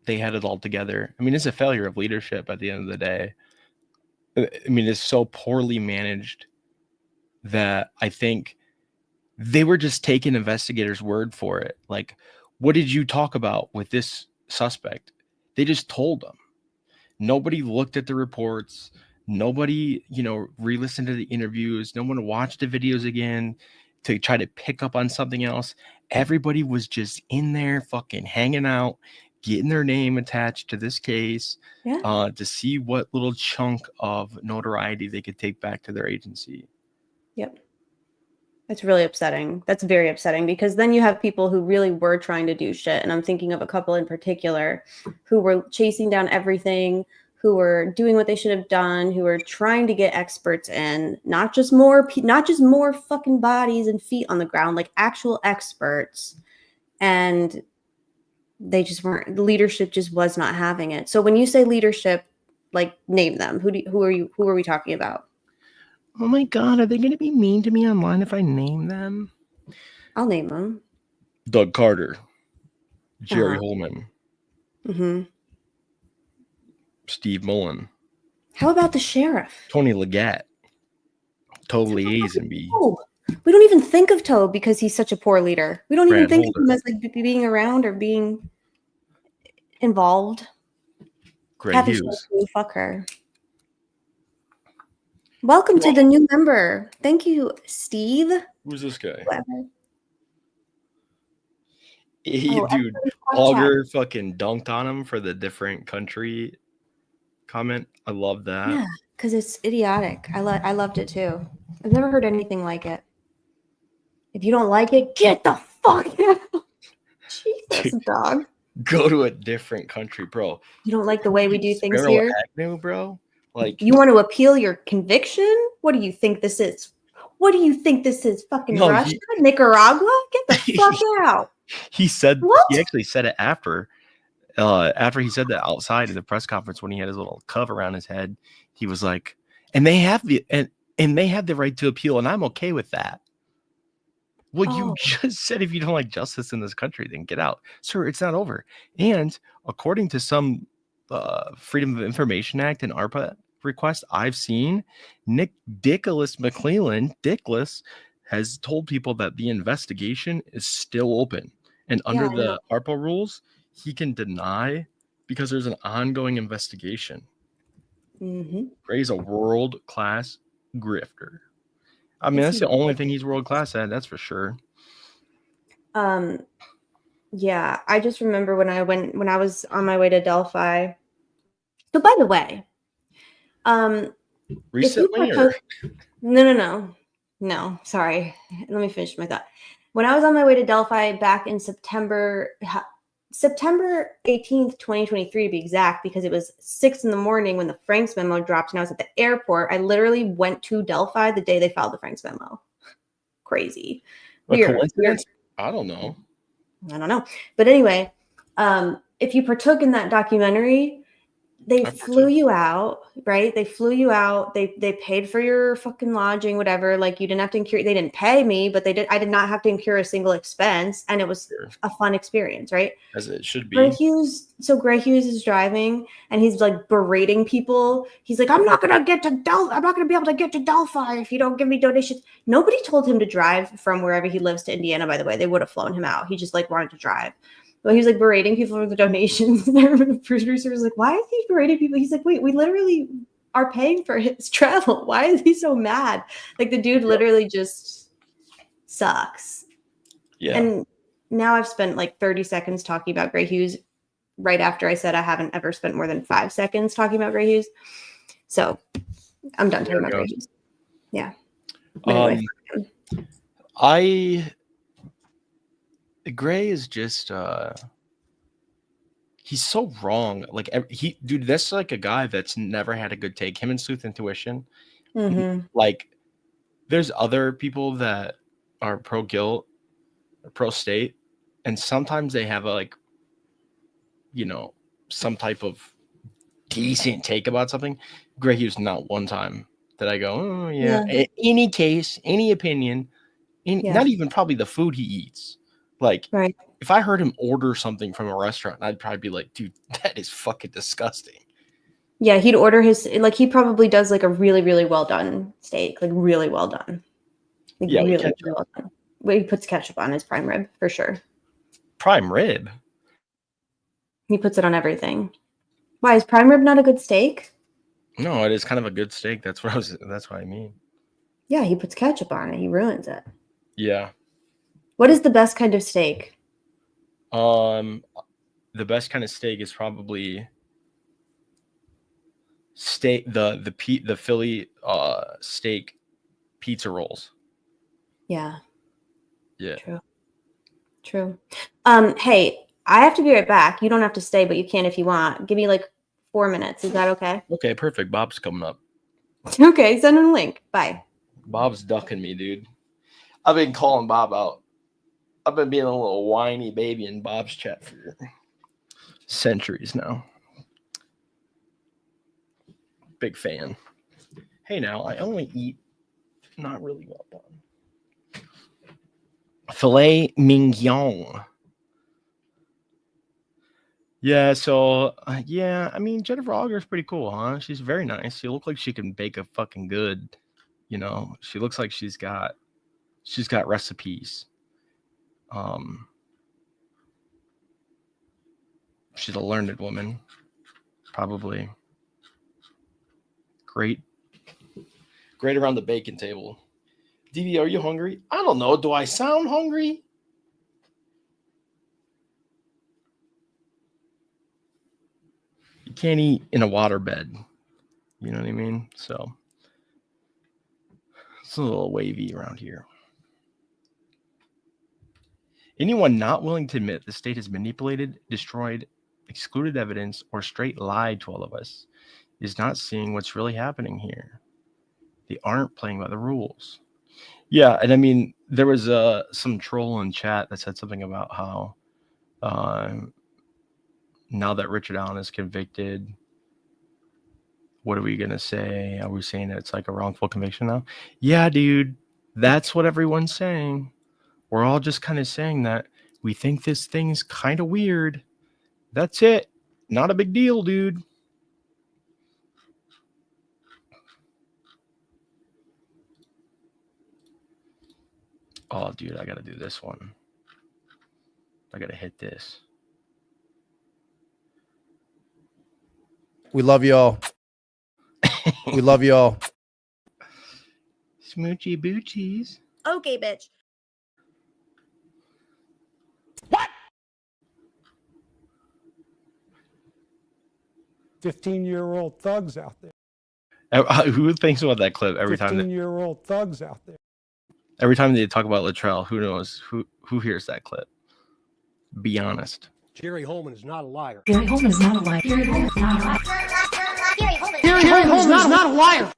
they had it all together. I mean, it's a failure of leadership at the end of the day. I mean, it's so poorly managed that I think they were just taking investigators' word for it. Like, what did you talk about with this suspect? They just told them. Nobody looked at the reports. Nobody, re-listened to the interviews. No one watched the videos again to try to pick up on something else. Everybody was just in there fucking hanging out, getting their name attached to this case, to see what little chunk of notoriety they could take back to their agency. Yep. That's really upsetting. That's very upsetting, because then you have people who really were trying to do shit. And I'm thinking of a couple in particular who were chasing down everything, who were doing what they should have done, who were trying to get experts in, not just more fucking bodies and feet on the ground, like actual experts. And they just weren't. The leadership just was not having it. So when you say leadership, like name them. Who are we talking about? Oh my God, are they going to be mean to me online if I name them? I'll name them. Doug Carter, Jerry Uh-huh. Holman, Mm-hmm. Steve Mullen, How about the sheriff? Tony Leggett, totally Lazenby, Oh, we don't even think of Toad because he's such a poor leader. We don't even Brad think of him Holder, as like being around or being involved. Gray Kathy Hughes. Sheffield, fuck her. Welcome to the new member. Thank you, Steve. Who's this guy? Whoever. Dude, everybody watch Auger fucking dunked on him for the different country comment. I love that. Yeah, because it's idiotic. I loved it too. I've never heard anything like it. If you don't like it, get the fuck out. Jesus, dog. Go to a different country, bro. You don't like the way we do things Sparrow here? Agnew, bro. Like, You want to appeal your conviction? What do you think this is? What do you think this is? Fucking No, Russia? Nicaragua? Get the fuck out. he said, What? he actually said it after he said that outside of the press conference when he had his little cuff around his head. He was like, and they have the right to appeal, and I'm okay with that. Well, you Oh. just said if you don't like justice in this country, then get out. Sir, it's not over. And according to some Freedom of Information Act and ARPA request I've seen, Nick Dickless McClellan, Dickless, has told people that the investigation is still open. And under the ARPA rules, he can deny because there's an ongoing investigation. Mm-hmm. Gray's a world-class grifter. I mean, that's the only thing he's world-class at, that's for sure. Yeah, I just remember when I was on my way to Delphi. So by the way, Recently, No, sorry. Let me finish my thought. When I was on my way to Delphi back in September 18th, 2023 to be exact, because it was 6 a.m. when the Franks memo dropped and I was at the airport. I literally went to Delphi the day they filed the Franks memo. Crazy. Weird. I don't know. But anyway, if you partook in that documentary, they flew you out, right? They flew you out. They paid for your fucking lodging, whatever. Like you didn't have to incur. They didn't pay me, but I did not have to incur a single expense, and it was a fun experience, right? As it should be. Gray Hughes is driving, and he's like berating people. He's like, I'm not gonna be able to get to Delphi if you don't give me donations. Nobody told him to drive from wherever he lives to Indiana. By the way, they would have flown him out. He just like wanted to drive. But he was like berating people for the donations. And I remember the producer was like, why is he berating people? He's like, wait, we literally are paying for his travel. Why is he so mad? Like the dude literally just sucks. Yeah. And now I've spent like 30 seconds talking about Gray Hughes right after I said I haven't ever spent more than 5 seconds talking about Gray Hughes. So I'm done talking about Gray Hughes. Yeah. Anyway, Gray is just he's so wrong. Like dude, that's like a guy that's never had a good take. Him and Sleuth Intuition. Mm-hmm. Like there's other people that are pro guilt or pro state, and sometimes they have some type of decent take about something. Gray Hughes, not one time that I go, oh yeah. Any case, any opinion, not even probably the food he eats. Like, if I heard him order something from a restaurant, I'd probably be like, dude, that is fucking disgusting. Yeah, he'd order he probably does like a really, really well done steak, like really well done. Like, yeah, really well done. Well, he puts ketchup on his prime rib for sure. Prime rib? He puts it on everything. Why, is prime rib not a good steak? No, it is kind of a good steak. That's what I mean. Yeah, he puts ketchup on it. He ruins it. Yeah. What is the best kind of steak? The best kind of steak is probably the Philly steak pizza rolls. Yeah. Yeah. True. Hey, I have to be right back. You don't have to stay, but you can if you want. Give me like 4 minutes. Is that okay? Okay, perfect. Bob's coming up. Okay, send him a link. Bye. Bob's ducking me, dude. I've been calling Bob out. I've been being a little whiny baby in Bob's chat for centuries now. Big fan. Hey, now, I only eat not really well done. Filet mignon. Yeah, so, yeah, I mean, Jennifer Auger is pretty cool, huh? She's very nice. She looks like she can bake a fucking good, you know? She looks like she's got recipes. She's a learned woman, probably. Great around the bacon table. DB, are you hungry? I don't know. Do I sound hungry? You can't eat in a waterbed. You know what I mean? So it's a little wavy around here. Anyone not willing to admit the state has manipulated, destroyed, excluded evidence, or straight lied to all of us is not seeing what's really happening here. They aren't playing by the rules. Yeah, and I mean, there was some troll in chat that said something about how now that Richard Allen is convicted, what are we going to say? Are we saying that it's like a wrongful conviction now? Yeah, dude, that's what everyone's saying. We're all just kind of saying that we think this thing's kind of weird. That's it. Not a big deal, dude. Oh, dude, I got to do this one. I got to hit this. We love y'all. We love y'all. Smoochy boochies. Okay, bitch. 15-year-old thugs out there. Who thinks about that clip every time? 15-year-old thugs out there. Every time they talk about Luttrell, who knows? Who hears that clip? Be honest. Jerry Holman is not a liar. Jerry Holman is not a liar. Jerry Holman is not a liar. Jerry Holman is not a liar.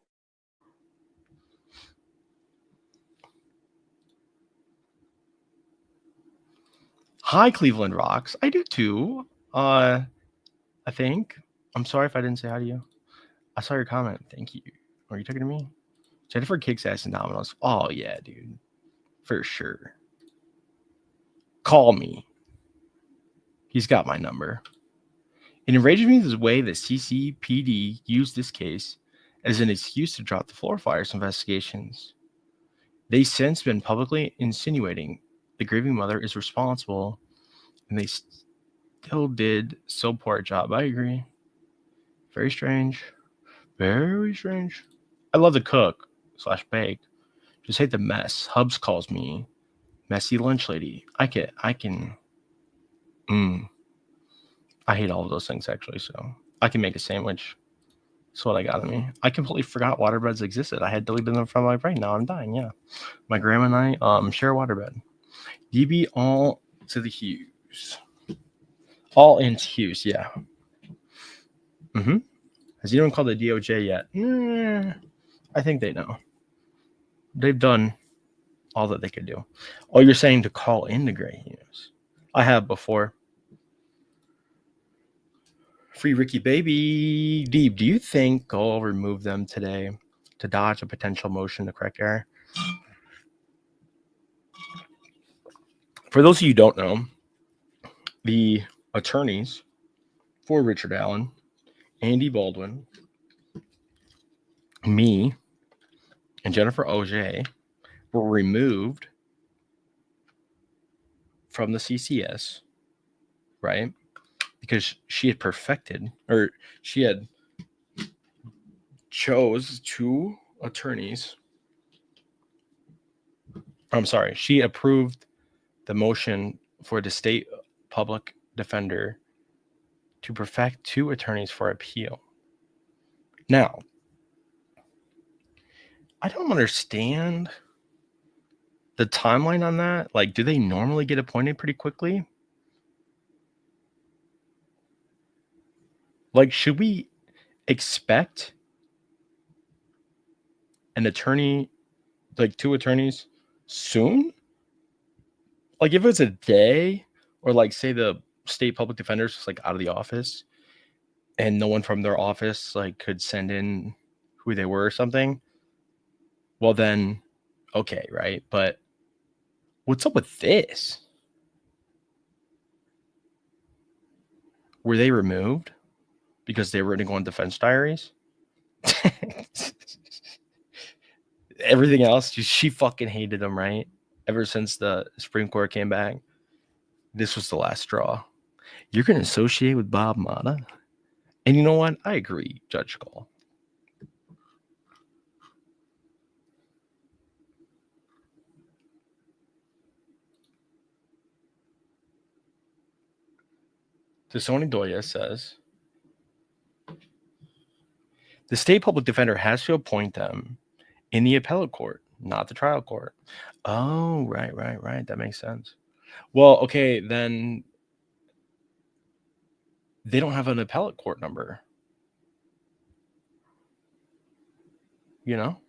Hi, Cleveland Rocks. I do too. I think. I'm sorry if I didn't say hi to you. I saw your comment. Thank you. Are you talking to me? Jennifer kicks ass in dominoes. Oh, yeah, dude. For sure. Call me. He's got my number. It enrages me the way the CCPD used this case as an excuse to drop the floor fires investigations. They've since been publicly insinuating the grieving mother is responsible, and they still did so poor a job. I agree. Very strange. Very strange. I love to cook / bake. Just hate the mess. Hubs calls me messy lunch lady. I hate all of those things actually. So I can make a sandwich. That's what I got in me. I completely forgot waterbeds existed. I had deleted them from my brain. Now I'm dying. Yeah. My grandma and I share a waterbed. DB all to the Hughes. All into Hughes. Yeah. Has anyone called the DOJ yet? I think they know. They've done all that they could do. Oh, you're saying to call into Gray Hughes? I have before. Free Ricky Baby. Deep, do you think I'll remove them today to dodge a potential motion to correct error? For those of you who don't know, the attorneys for Richard Allen, Andy Baldwin, me, and Jennifer Auger were removed from the CCS, right? Because she had perfected, or she had chose 2 attorneys. I'm sorry, she approved the motion for the state public defender to perfect 2 attorneys for appeal. Now, I don't understand the timeline on that. Like, do they normally get appointed pretty quickly? Like, should we expect an attorney, like 2 attorneys soon? Like, if it's a day, or like say the state public defender's just like out of the office and no one from their office like could send in who they were or something, well then okay, right? But what's up with this? Were they removed because they were going to go on defense diaries? Everything else, she fucking hated them, right? Ever since the Supreme Court came back. This was the last straw. You're going to associate with Bob MOTTA? And you know what? I agree, Judge Cole. Sony Doya says, the state public defender has to appoint them in the appellate court, not the trial court. Oh, right. That makes sense. Well, okay, then they don't have an appellate court number. You know?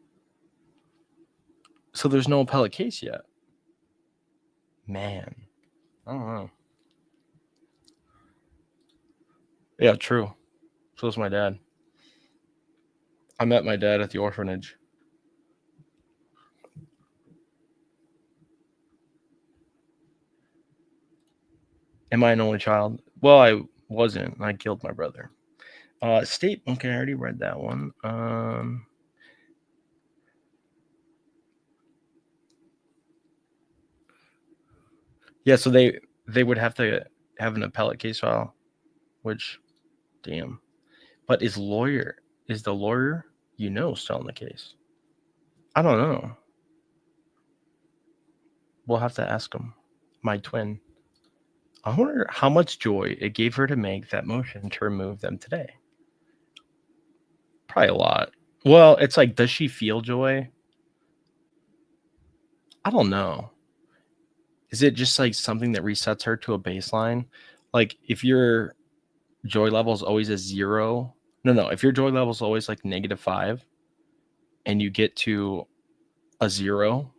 So there's no appellate case yet. Man. I don't know. Yeah, true. So is my dad. I met my dad at the orphanage. Am I an only child? Well, I wasn't. I killed my brother. State. Okay, I already read that one. Yeah, so they would have to have an appellate case file, which, damn. But is the lawyer still in the case? I don't know. We'll have to ask him. My twin. I wonder how much joy it gave her to make that motion to remove them today. Probably a lot. Well, it's like, does she feel joy? I don't know. Is it just like something that resets her to a baseline? Like, if your joy level is always a 0. No. If your joy level is always like -5 and you get to a 0,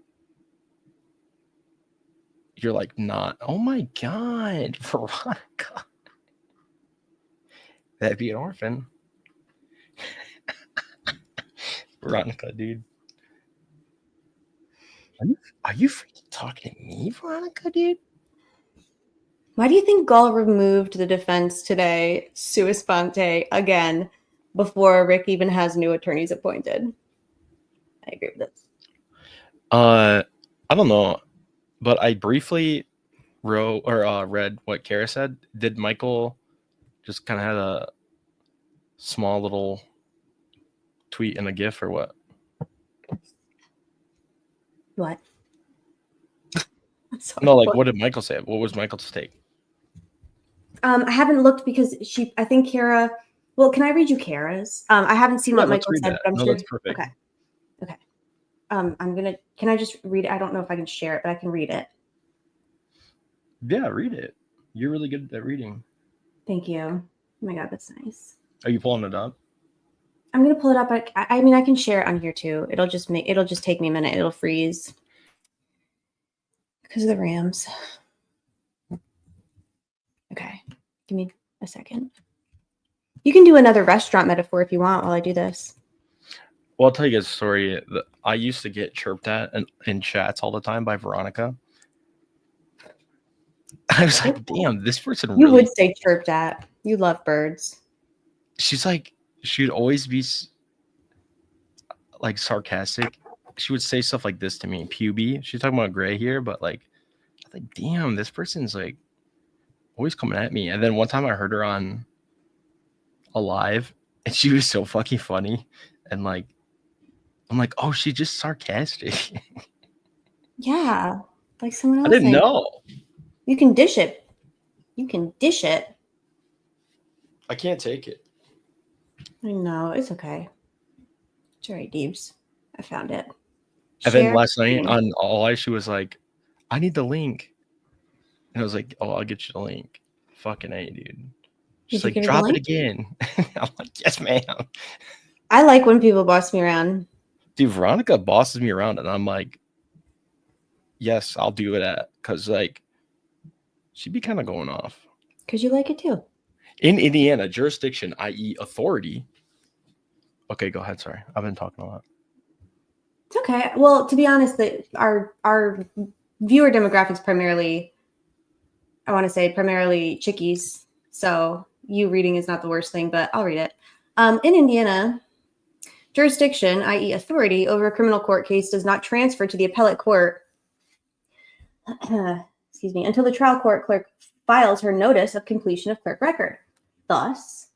you're like not, oh my God, Veronica. That'd be an orphan. Veronica, dude. Are you freaking talking to me, Veronica, dude? Why do you think Gall removed the defense today, sua sponte, again, before Rick even has new attorneys appointed? I agree with this. I don't know, but I briefly read what Kara said. Did Michael just kind of had a small little tweet and a GIF or what? What? No, like what did Michael say? What was Michael's take? I haven't looked because I think Kara. Well, can I read you Kara's? I haven't seen what Michael said, but I'm sure. That's perfect. Okay. Can I just read it? I don't know if I can share it, but I can read it. Yeah, read it. You're really good at reading. Thank you. Oh my God, that's nice. Are you pulling it up? I'm gonna pull it up. I mean, I can share it on here too. It'll just take me a minute. It'll freeze because of the Rams. Okay, give me a second. You can do another restaurant metaphor if you want while I do this. Well, I'll tell you guys a story. I used to get chirped at in chats all the time by Veronica. I was like, damn, this person You really... would say chirped at. You love birds. She's like, she'd always be like sarcastic. She would say stuff like this to me. Puby. She's talking about gray here, but like, I was like, damn, this person's like always coming at me. And then one time I heard her on a live and she was so fucking funny. And like, I'm like, oh, she's just sarcastic. Yeah. Like someone else. I didn't know. You can dish it. You can dish it. I can't take it. I know. It's okay. It's all right, Deebs. I found it. And then last night on All Eyes, she was like, I need the link. And I was like, oh, I'll get you the link. Fucking A, dude. She's Did you like, give me the drop it link? again. I'm like, yes, ma'am. I like when people boss me around. Dude, Veronica bosses me around, and I'm like, yes, I'll do it at, because like she'd be kind of going off. Because you like it too. In Indiana, jurisdiction, i.e., authority. Okay, go ahead. Sorry, I've been talking a lot. It's okay. Well, to be honest, our viewer demographics primarily, I want to say primarily chickies. So you reading is not the worst thing, but I'll read it. In Indiana, jurisdiction, i.e., authority over a criminal court case, does not transfer to the appellate court. Excuse me, until the trial court clerk files her notice of completion of clerk record. Thus,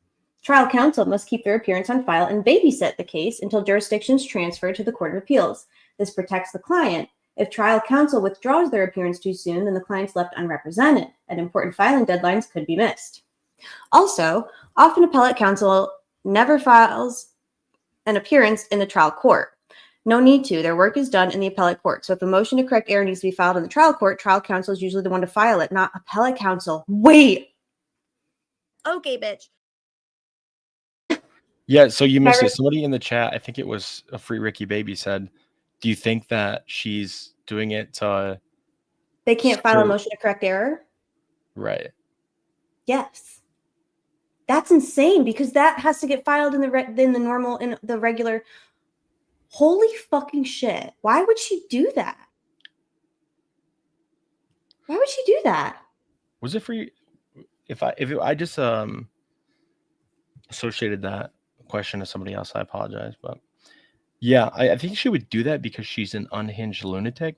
trial counsel must keep their appearance on file and babysit the case until jurisdiction is transferred to the Court of Appeals. This protects the client. If trial counsel withdraws their appearance too soon, then the client's left unrepresented, and important filing deadlines could be missed. Also, often appellate counsel never files an appearance in the trial court. No need to. Their work is done in the appellate court. So if a motion to correct error needs to be filed in the trial court, trial counsel is usually the one to file it, not appellate counsel. Wait. Okay, bitch. Yeah, so you missed it. Somebody in the chat, I think it was a Free Ricky Baby, said, do you think that she's doing it to... They can't file a motion to correct error? Right. Yes. That's insane because that has to get filed in the regular. Holy fucking shit. Why would she do that? Why would she do that? Was it free? I just associated that question to somebody else, I apologize. But yeah, I think she would do that because she's an unhinged lunatic.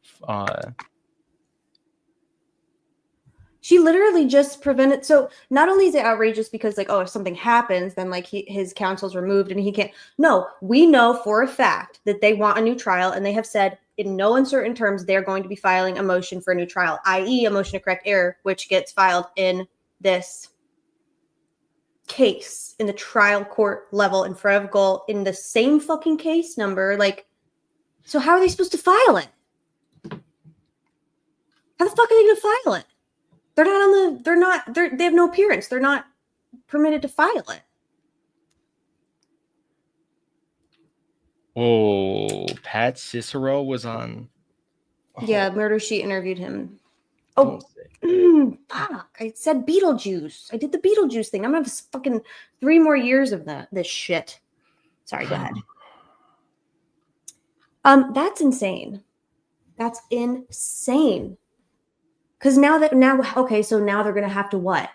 She literally just prevented. So not only is it outrageous because like, oh, if something happens, then like his counsel's removed and he can't. No, we know for a fact that they want a new trial and they have said in no uncertain terms, they're going to be filing a motion for a new trial, i.e. a motion to correct error, which gets filed in this case in the trial court level in front of goal in the same fucking case number. Like, so how are they supposed to file it? How the fuck are they going to file it? They have no appearance. They're not permitted to file it. Oh, Pat Cicero was on. Yeah, Murder Sheet interviewed him. Oh, fuck. I said Beetlejuice. I did the Beetlejuice thing. I'm going to have fucking 3 more years of this shit. Sorry, go ahead. That's insane. That's insane. Because okay, so now they're going to have to what?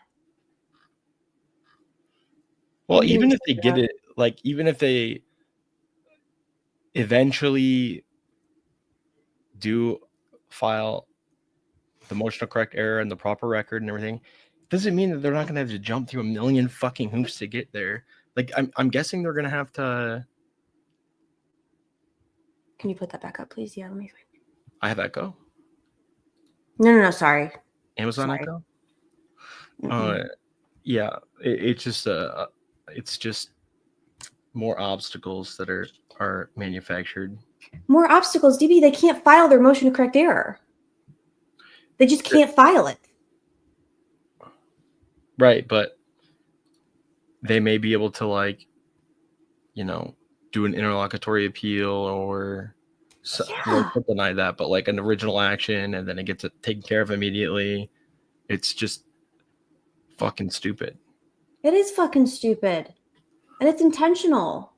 Well, even if they get it, like, even if they eventually do file the motion to correct error and the proper record and everything, doesn't mean that they're not going to have to jump through a million fucking hoops to get there. Like, I'm guessing they're going to have to. Can you put that back up, please? Yeah, let me. I have Echo. No, sorry. Amazon Echo. Yeah, it's just more obstacles that are manufactured. More obstacles, DB. They can't file their motion to correct error. They just can't file it. Right, but they may be able to, like, do an interlocutory appeal or deny that, but like an original action, and then it gets taken care of immediately. It's just fucking stupid. It is fucking stupid. And it's intentional.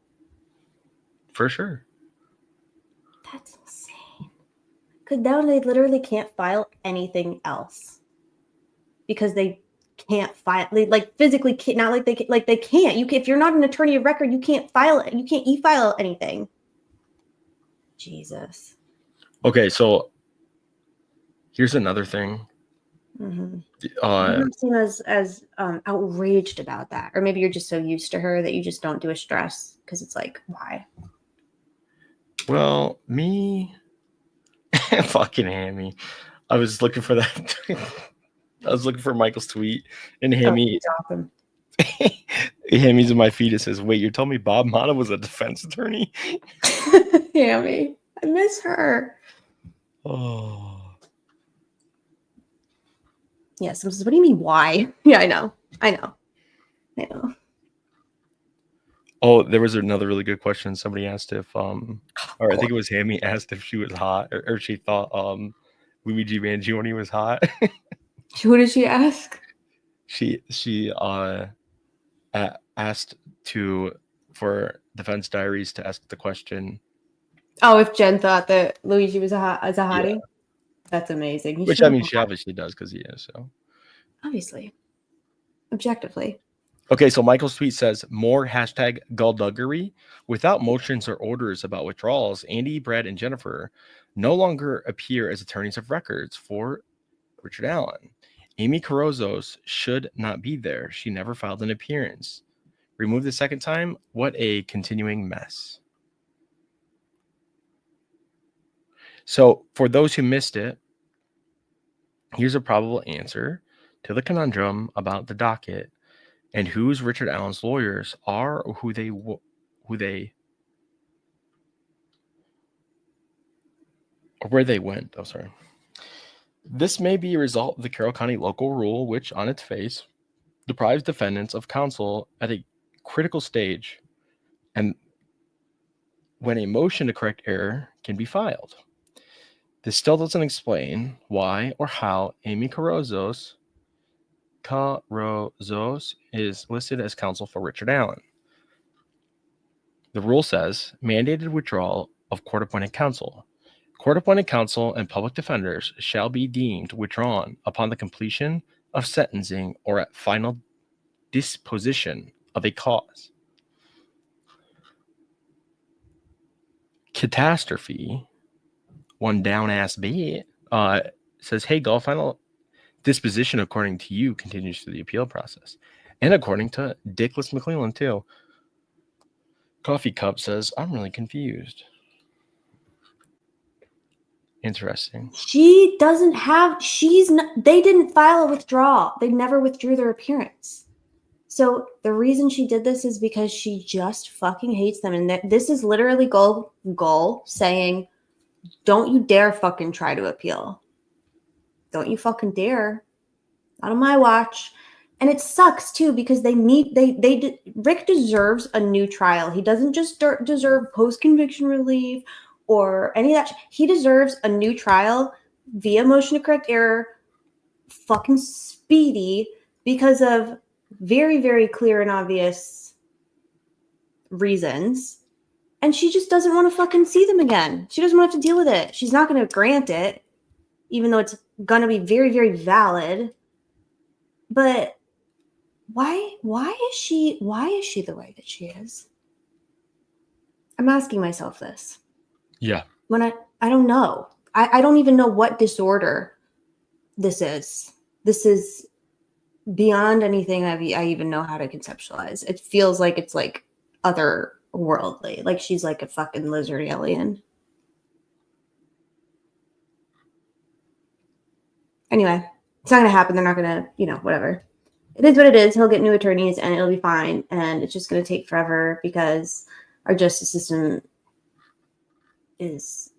For sure. That's insane. Because now they literally can't file anything else. Because they can't file, like physically can't, not like they can, like they can't. If you're not an attorney of record, you can't file it. You can't e-file anything. Jesus. Okay, so here's another thing. Mm-hmm. You don't seem as outraged about that, or maybe you're just so used to her that you just don't do a stress because it's like, why? Well, me, fucking Hammy. I was looking for that. I was looking for Michael's tweet, and Hammy. Awesome. Hammy's in my feed. It says, "Wait, you're telling me Bob MOTTA was a defense attorney?" Hammy, I miss her. Oh. Yeah, someone says, what do you mean, why? Yeah, I know. I know. Oh, there was another really good question. Somebody asked if or I think it was Hammy asked if she was hot or she thought Luigi Mangione was hot. Who did she ask? She asked for Defense Diaries to ask the question. Oh, if Jen thought that Luigi was a hottie, that's amazing. He Which should I be mean, hot. she obviously does because he is. So Obviously, objectively. okay, so Michael's tweet says more hashtag Gulduggery. Without motions or orders about withdrawals, Andy, Brad, and Jennifer no longer appear as attorneys of records for Richard Allen. Amy Carozos should not be there. She never filed an appearance. Removed the second time? What a continuing mess. So, for those who missed it, here's a probable answer to the conundrum about the docket and whose Richard Allen's lawyers are or where they went. Oh, sorry. This may be a result of the Carroll County local rule, which on its face deprives defendants of counsel at a critical stage and when a motion to correct error can be filed. This still doesn't explain why or how Amy Carozos is listed as counsel for Richard Allen. The rule says mandated withdrawal of court-appointed counsel. Court-appointed counsel and public defenders shall be deemed withdrawn upon the completion of sentencing or at final disposition of a cause. Catastrophe, one down-ass bit, says, hey, Gull, final disposition according to you continues through the appeal process. And according to Dickless McClellan, too. Coffee Cup says, I'm really confused. Interesting. She doesn't have, they didn't file a withdrawal. They never withdrew their appearance. So the reason she did this is because she just fucking hates them. And this is literally Gull saying, don't you dare fucking try to appeal. Don't you fucking dare. Not on my watch. And it sucks too because Rick deserves a new trial. He doesn't just deserve post-conviction relief or any of that. He deserves a new trial via motion to correct error, fucking speedy, because of very, very clear and obvious reasons. And she just doesn't want to fucking see them again. She doesn't want to have to deal with it. She's not going to grant it, even though it's going to be very, very valid. But why is she the way that she is? I'm asking myself this. Yeah. When I don't know. I don't even know what disorder this is. This is beyond anything I even know how to conceptualize. It feels like it's like otherworldly. Like she's like a fucking lizard alien. Anyway, it's not going to happen. They're not going to, whatever. It is what it is. He'll get new attorneys and it'll be fine. And it's just going to take forever because our justice system is...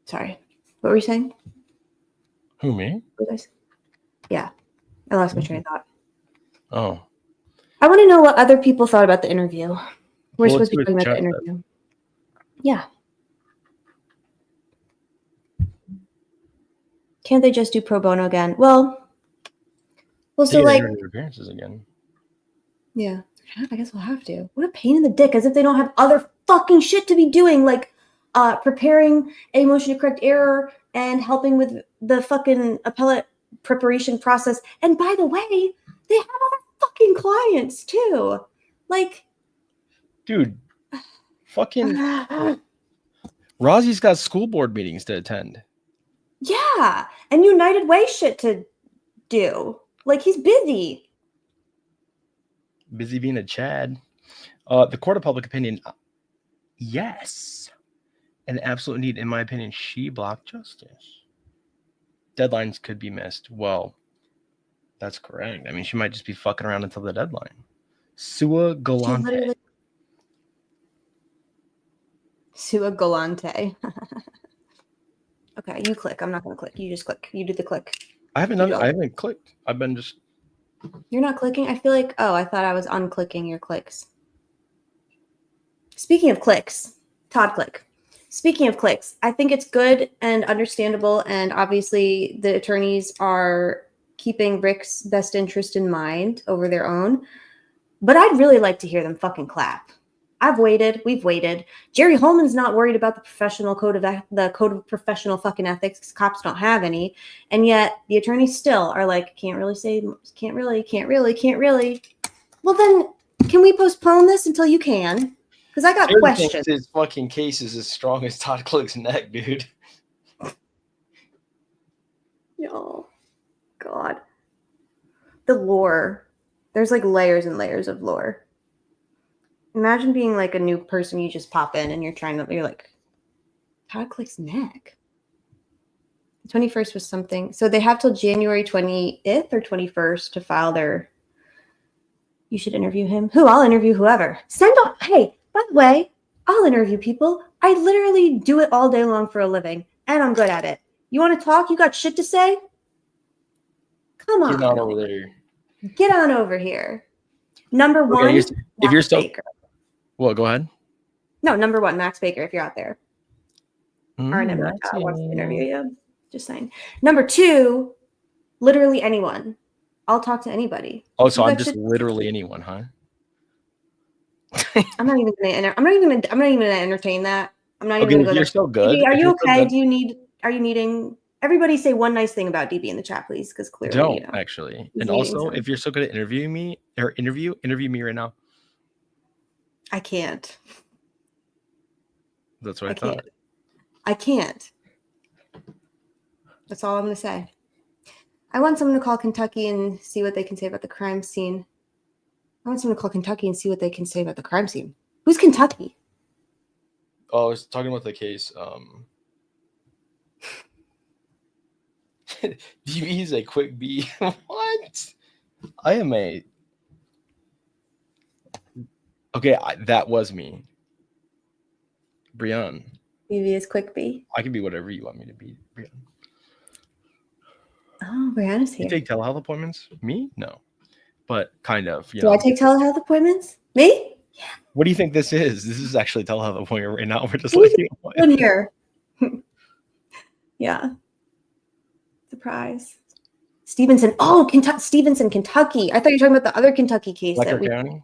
Sorry. What were you saying? Who, me? Yeah. I lost my train of thought. Oh. I want to know what other people thought about the interview. We're Well, supposed to be let's do talking a about the chat interview. Yeah. Can't they just do pro bono again? Well, so Yeah, like, they're doing appearances again. yeah, I guess we'll have to. What a pain in the dick, as if they don't have other fucking shit to be doing, like preparing a motion to correct error and helping with the fucking appellate preparation process. And by the way, they have other fucking clients too. Like, dude, fucking Rozzy's got school board meetings to attend. yeah, and United Way shit to do. Like, he's busy. Busy being a Chad. The court of public opinion, yes. An absolute need, in my opinion, she blocked justice. Deadlines could be missed. Well, that's correct. I mean, she might just be fucking around until the deadline. Sua Galante. Sua Galante. Okay, you click. I'm not gonna click. You just click. You do the click. I haven't You done. go. I haven't clicked. I've been just. You're not clicking? I feel like, oh, I thought I was unclicking your clicks. Speaking of clicks, Todd click. Speaking of clicks, I think it's good and understandable, and obviously the attorneys are keeping Rick's best interest in mind over their own. But I'd really like to hear them fucking clap. I've waited. We've waited. Jerry Holman's not worried about the code of professional fucking ethics, because cops don't have any, and yet the attorneys still are like, can't really. Well, then, can we postpone this until you can? Because I got questions. His fucking case is as strong as Todd Click's neck, dude. Oh, God. The lore. There's like layers and layers of lore. Imagine being like a new person, you just pop in and you're like, Todd Click's neck. The 21st was something. So they have till January 20th or 21st to file their, you should interview him. Who? I'll interview whoever. Hey, by the way, I'll interview people. I literally do it all day long for a living, and I'm good at it. You want to talk? You got shit to say? Come on. Get on over there. Get on over here. Number one, if you're still, Baker. Well, go ahead. No, number one, Max Baker, if you're out there. That's wants to interview you. Just saying. Number two, literally anyone. I'll talk to anybody. Oh, so I'm just literally anyone, huh? I'm not even gonna entertain that. I'm not even gonna go You're there. so good. DB, are you okay? Are you needing everybody say one nice thing about DB in the chat, please? Because clearly don't you know, actually. he's And needing also, some. if you're so good at interview me right now. I can't. That's what I thought. I can't. That's all I'm gonna say. I want someone to call Kentucky and see what they can say about the crime scene. I want someone to call Kentucky and see what they can say about the crime scene. Who's Kentucky? Oh, I was talking about the case. DB is a quick B. What? I am a. Okay, that was me. Brianne. DB is quick B. I can be whatever you want me to be, Brianne. Oh, Brianna's here. You take telehealth appointments? Me? No. But kind of. Do I take telehealth appointments? Me? Yeah. What do you think this is? This is actually a telehealth appointment right now. We're just like in here. Yeah. Surprise. Stevenson. Oh, Stevenson, Kentucky. I thought you were talking about the other Kentucky case. County?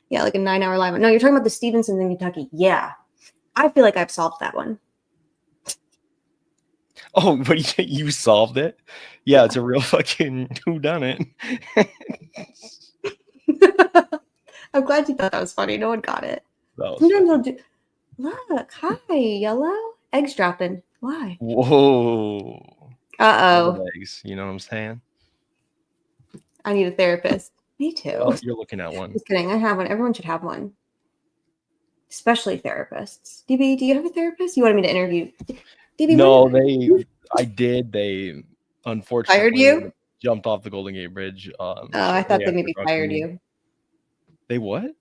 Yeah, like a 9-hour live. No, you're talking about the Stevensons in Kentucky. Yeah. I feel like I've solved that one. Oh, what do you think? You solved it? Yeah, it's a real fucking whodunit. I'm glad you thought that was funny. No one got it. Sometimes I'll do. Look, hi, yellow. Eggs dropping. Why? Whoa. Uh-oh. Eggs, you know what I'm saying? I need a therapist. Me too. Oh, you're looking at one. Just kidding. I have one. Everyone should have one. Especially therapists. DB, do you have a therapist? You wanted me to interview? DB, no, I did. They unfortunately fired you? Jumped off the Golden Gate Bridge. I thought they maybe fired you. They what?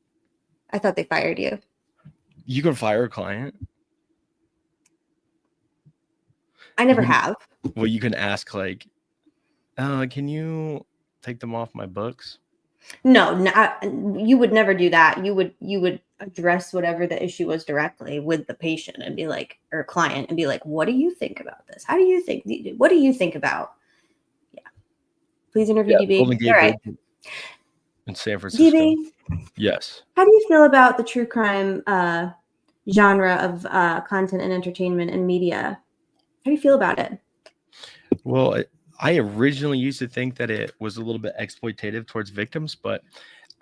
I thought they fired you. You can fire a client? I never have. Well, you can ask like, can you take them off my books? No, you would never do that. You would address whatever the issue was directly with the patient and be like, or client, and be like, what do you think about this? How do you think? What do you think about? Yeah. Please interview DB. All right. In San Francisco. DB. Yes. How do you feel about the true crime genre of content and entertainment and media? How do you feel about it? Well, I originally used to think that it was a little bit exploitative towards victims, but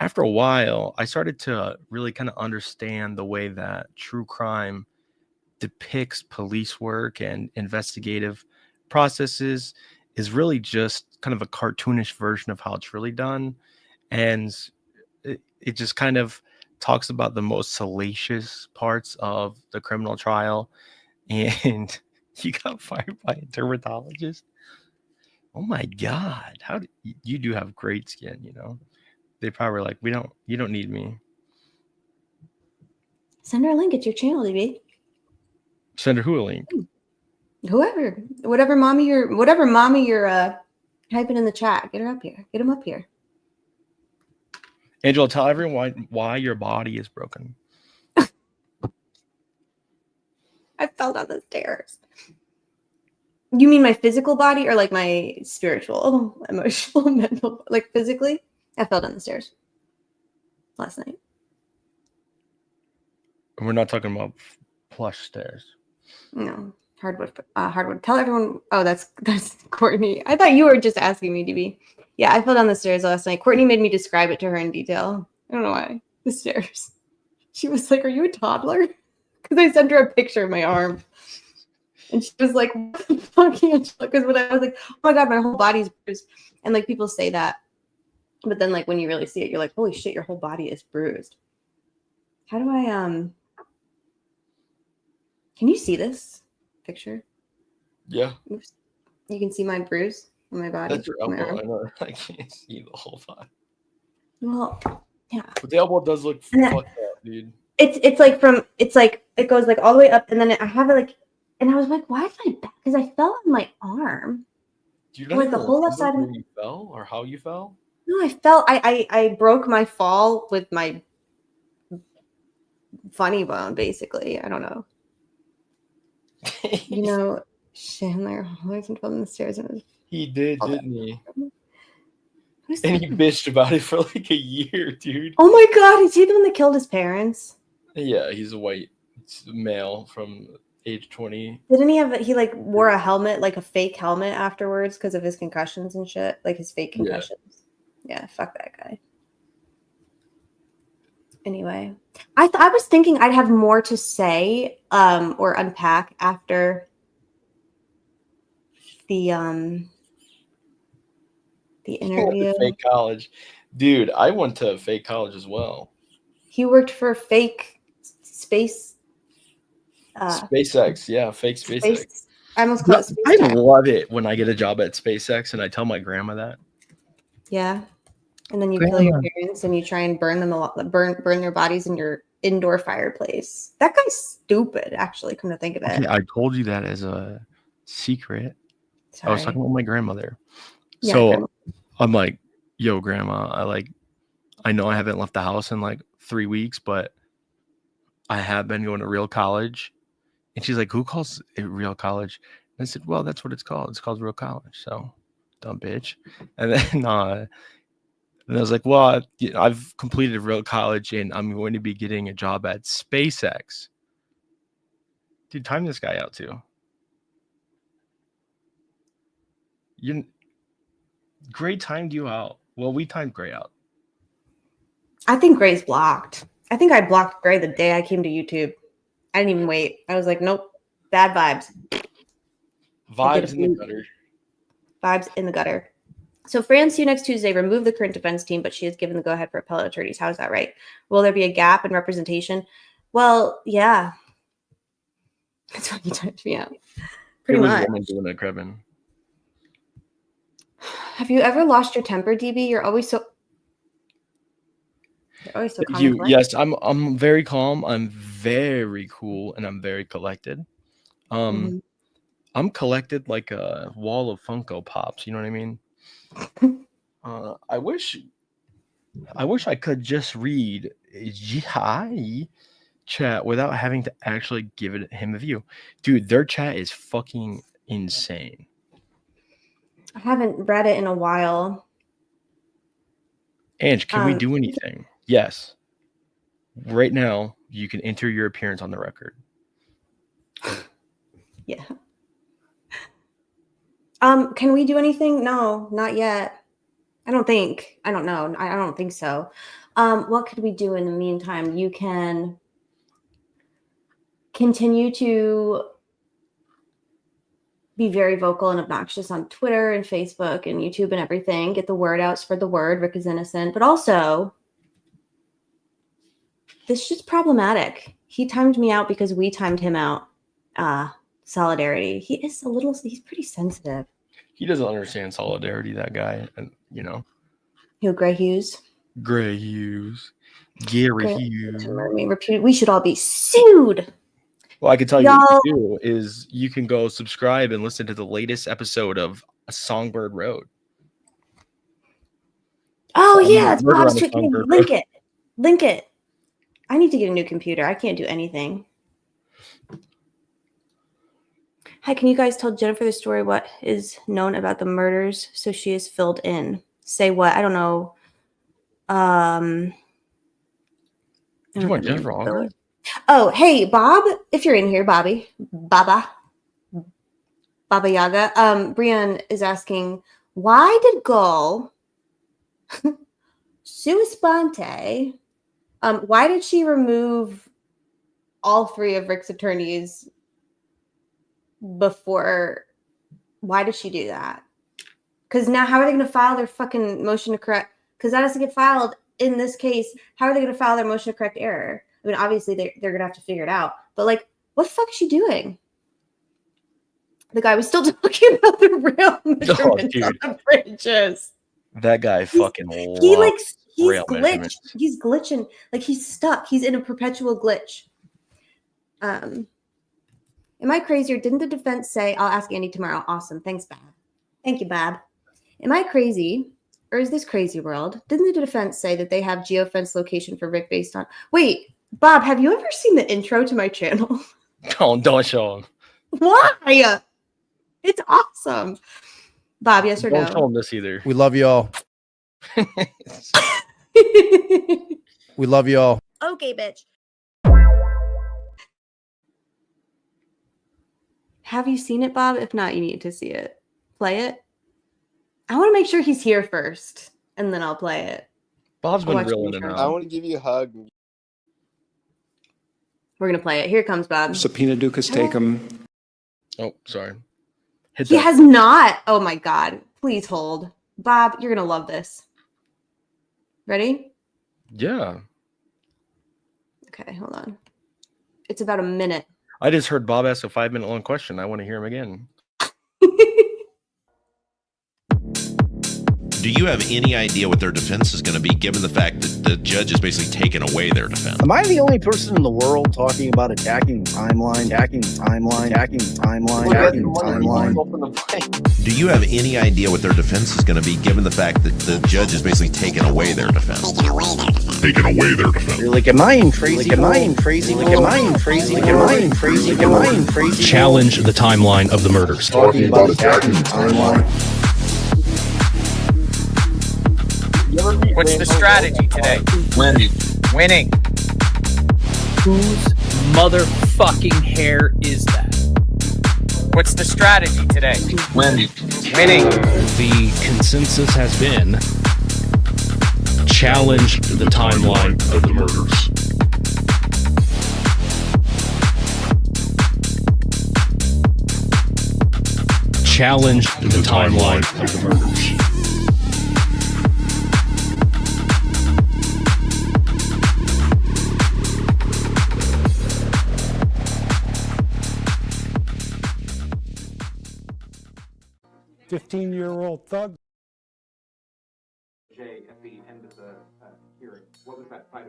after a while, I started to really kind of understand the way that true crime depicts police work and investigative processes is really just kind of a cartoonish version of how it's really done. And it just kind of talks about the most salacious parts of the criminal trial. And you got fired by a dermatologist. Oh my God. You do have great skin, you know? They probably were like, you don't need me. Send her a link. It's your channel, DB. Send her who a link? whatever mommy you're typing in the chat. Get her up here. Get him up here. Angela, tell everyone why your body is broken. I fell down the stairs. You mean my physical body or like my spiritual, emotional, mental, like physically? I fell down the stairs last night. We're not talking about plush stairs. No, hardwood. Tell everyone. Oh, that's Courtney. I thought you were just asking me, DB. Yeah, I fell down the stairs last night. Courtney made me describe it to her in detail. I don't know why. The stairs. She was like, "Are you a toddler?" Because I sent her a picture of my arm, and she was like, "What the fuck, Angela?" Because when I was like, "Oh my god, my whole body's bruised," and like people say that, but then like when you really see it, you're like, "Holy shit, your whole body is bruised." How do I Can you see this picture? Yeah. Oops. You can see my bruise on my body. That's your elbow. I know. I can't see the whole body. Well, yeah. But the elbow does look fucked up, dude. It's like it goes like all the way up, and then I have it like, and I was like, why did I? Because I fell on my arm. Do you like the whole left side of where you fell or how you fell? No, I fell. I broke my fall with my funny bone, basically. I don't know. You know, Chandler always fell down the stairs. And he did, didn't he? And he bitched about it for like a year, dude. Oh my god, is he the one that killed his parents? Yeah, he's a white male from age 20. Didn't he like wore a helmet, like a fake helmet afterwards because of his concussions and shit? Like his fake concussions. Yeah, fuck that guy. Anyway, I was thinking I'd have more to say or unpack after the interview. Fake college. Dude, I went to fake college as well. He worked for fake space. SpaceX, yeah, fake SpaceX. I almost call it I love it when I get a job at SpaceX and I tell my grandma that. Yeah. And then you kill your parents and you try and burn them burn their bodies in your indoor fireplace. That guy's stupid, actually, come to think of it. Okay, I told you that as a secret. Sorry. I was talking with my grandmother. Yeah, so grandma. I'm like, yo, grandma, I know I haven't left the house in like 3 weeks, but I have been going to real college. And she's like, who calls it real college? And I said, well, that's what it's called. It's called real college. So dumb bitch. And then and I was like, well, I've completed real college and I'm going to be getting a job at SpaceX. Dude, time this guy out too. Gray timed you out. Well, we timed Gray out. I think Gray's blocked. I think I blocked Gray the day I came to YouTube. I didn't even wait. I was like, nope, bad vibes. Vibes in the gutter. Vibes in the gutter. So France sue next Tuesday. Remove the current defense team, but she has given the go-ahead for appellate attorneys. How is that right? Will there be a gap in representation? Well, yeah. That's why you typed me out. Pretty much. Doing it, Kevin. Have you ever lost your temper, DB? You're always so calm. Yes, I'm very calm. I'm very cool, and I'm very collected. I'm collected like a wall of Funko Pops. You know what I mean? I wish I could just read hi chat without having to actually give him a view. Dude, their chat is fucking insane. I haven't read it in a while. Ange, can we do anything? Yes. Right now, you can enter your appearance on the record. Yeah. Can we do anything? No, not yet. I don't think. I don't know. I don't think so. What could we do in the meantime? You can continue to be very vocal and obnoxious on Twitter and Facebook and YouTube and everything. Get the word out, spread the word. Rick is innocent. But also, this shit's problematic. He timed me out because we timed him out. Solidarity. He's pretty sensitive. He doesn't understand solidarity, that guy. And, you know. Who, Gray Hughes? Gray Hughes. Gary Hughes. We should all be sued. Well, I can tell you what Y'all- you can do is you can go subscribe and listen to the latest episode of Songbird Road. Oh yeah, it's Murder Bob's on the Tweet. Songbird Link Road. it. Link it. I need to get a new computer. I can't do anything. Hi, can you guys tell Jennifer the story what is known about the murders so she is filled in? Say what? I don't know. I You don't want know. Jennifer Auger? Oh, hey, Bob, if you're in here, Baba Yaga. Brienne is asking, why did Gull sua sponte? Why did she remove all three of Rick's attorneys before? Why did she do that? Because now, how are they going to file their fucking motion to correct? Because that has to get filed in this case. How are they going to file their motion to correct error? I mean, obviously they're going to have to figure it out. But like, what the fuck is she doing? The guy was still talking about the rail measurements on the bridges. That guy fucking He like he's rail glitched. measurements. He's glitching. Like he's stuck. He's in a perpetual glitch. Am I crazy or didn't the defense say, I'll ask Andy tomorrow? Awesome. Thanks, Bab. Thank you, Bab. Am I crazy or is this crazy world? Didn't the defense say that they have geofence location for Rick based on... Wait, Bob, have you ever seen the intro to my channel? Don't show him. Why? It's awesome. Bob, yes or Don't no? show him this either. We love y'all. We love y'all. Okay, bitch. Have you seen it, Bob? If not, you need to see it. Play it. I want to make sure he's here first, and then I'll play it. Bob's been I'll watch real the in and intro. I out. want to give you a hug. We're going to play it. Here comes Bob. Subpoena Dukas take him. Oh, sorry. Hit He that. has not. Oh, my God. Please hold. Bob, you're going to love this. Ready? Yeah. Okay, hold on. It's about a minute. I just heard Bob ask a 5-minute long question. I want to hear him again. Do you have any idea what their defense is going to be, given the fact that the judge is basically taking away their defense? Am I the only person in the world talking about attacking timeline, attacking timeline, attacking timeline, attacking timeline? Do you have any idea what their defense is going to be, given the fact that the judge is basically taking away their defense? Taking away their defense. Like, am I in crazy? Like, am I in crazy? Like, am I in crazy? Like, am I in crazy? Like, am I in crazy? Challenge the timeline of the murders. Talking about attacking timeline. What's the strategy today? Winning. Whose motherfucking hair is that? What's the strategy today? Winning. The consensus has been challenge the timeline of the murders. Challenge the timeline of the murders. $15-year-old thug. Jay, at the end of the hearing, what was that fight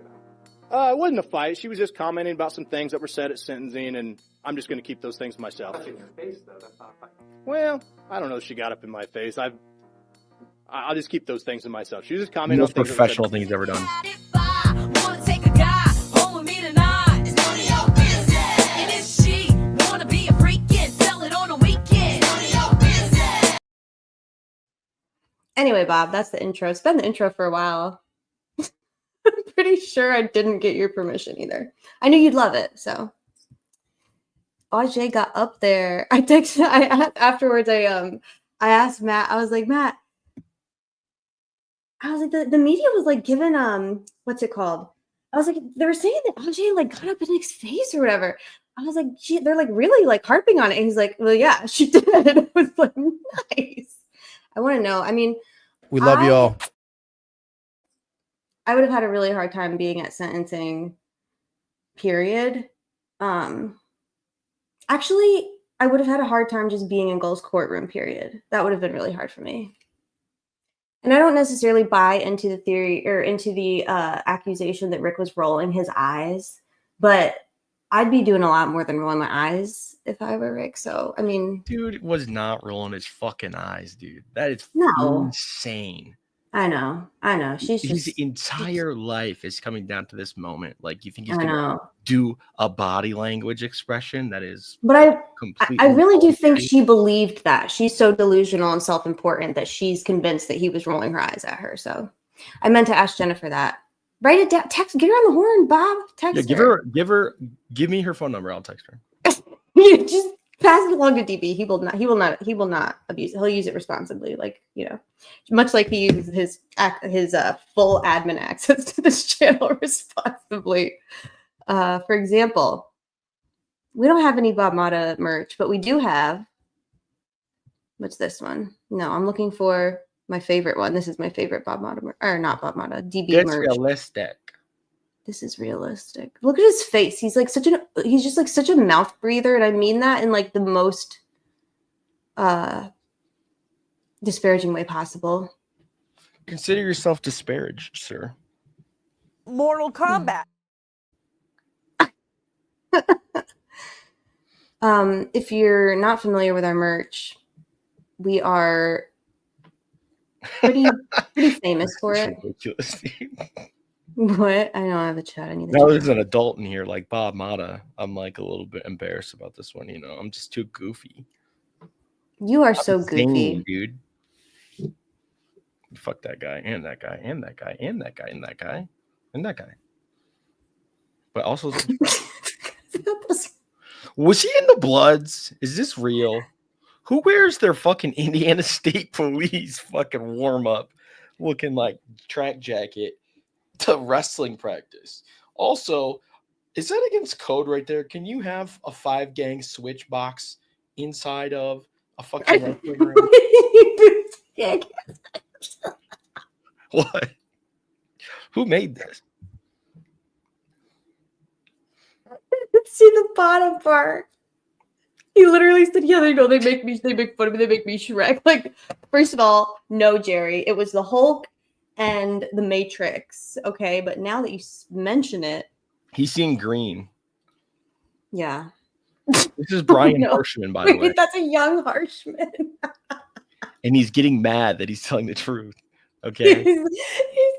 about? It wasn't a fight. She was just commenting about some things that were said at sentencing, and I'm just going to keep those things to myself. Touching your face, though, that's not a fight. Well, I don't know if she got up in my face. I'll just keep those things to myself. She was just commenting Most on things that were said. professional thing he's ever done. Anyway, Bob, that's the intro. It's been the intro for a while. I'm pretty sure I didn't get your permission either. I knew you'd love it, so. Auger got up there. I texted. Afterwards. I asked Matt. I was like, Matt. I was like, the media was like given what's it called? I was like, they were saying that Auger like got up in Nick's face or whatever. I was like, gee, they're like really like harping on it. And he's like, well, yeah, she did. I was like, nice. I want to know. I mean, We love y'all. I would have had a really hard time being at sentencing, period. Actually, I would have had a hard time just being in Gull's courtroom, period. That would have been really hard for me. And I don't necessarily buy into the theory or into the accusation that Rick was rolling his eyes, but I'd be doing a lot more than rolling my eyes if I were Rick. So, I mean, dude was not rolling his fucking eyes, dude. That is No. insane. I know. She's His just entire life is coming down to this moment. Like, you think he's I gonna know. do a body language expression that is But I completely really do think bullshit? she believed that. She's so delusional and self-important that she's convinced that he was rolling her eyes at her. So I meant to ask Jennifer that. Write it down. Text. Get her on the horn, Bob. Text her. Give me her phone number. I'll text her. Just pass it along to DB. He will not abuse it. He'll use it responsibly. Like, much like he uses his full admin access to this channel responsibly. For example, we don't have any Bob MOTTA merch, but we do have, what's this one? No, I'm looking for my favorite one. This is my favorite Bob MOTTA, or not Bob MOTTA, DB It's merch. realistic. This is realistic. Look at his face. He's like he's just like such a mouth breather. And I mean that in like the most disparaging way possible. Consider yourself disparaged, sir. Mortal Kombat. If you're not familiar with our merch, we are pretty famous for it. Ridiculous. What? I don't have a chat. I need Now there's an adult in here like Bob MOTTA. I'm like a little bit embarrassed about this one. I'm just too goofy. You are so goofy, dude. Fuck that guy and that guy and that guy and that guy and that guy and that guy. But also, was he in the Bloods? Is this real? Who wears their fucking Indiana State Police fucking warm up looking like track jacket to wrestling practice? Also, is that against code right there? Can you have a 5-gang switch box inside of a fucking wrestling room? What? Who made this? See the bottom part. He literally said, "Yeah, they make fun of me, they make me Shrek." Like, first of all, no, Jerry, it was the Hulk and the Matrix. Okay, but now that you mention it, He's seeing green. yeah. This is Brian Harshman, by the way, That's a young Harshman. and he's getting mad that he's telling the truth. Okay, He's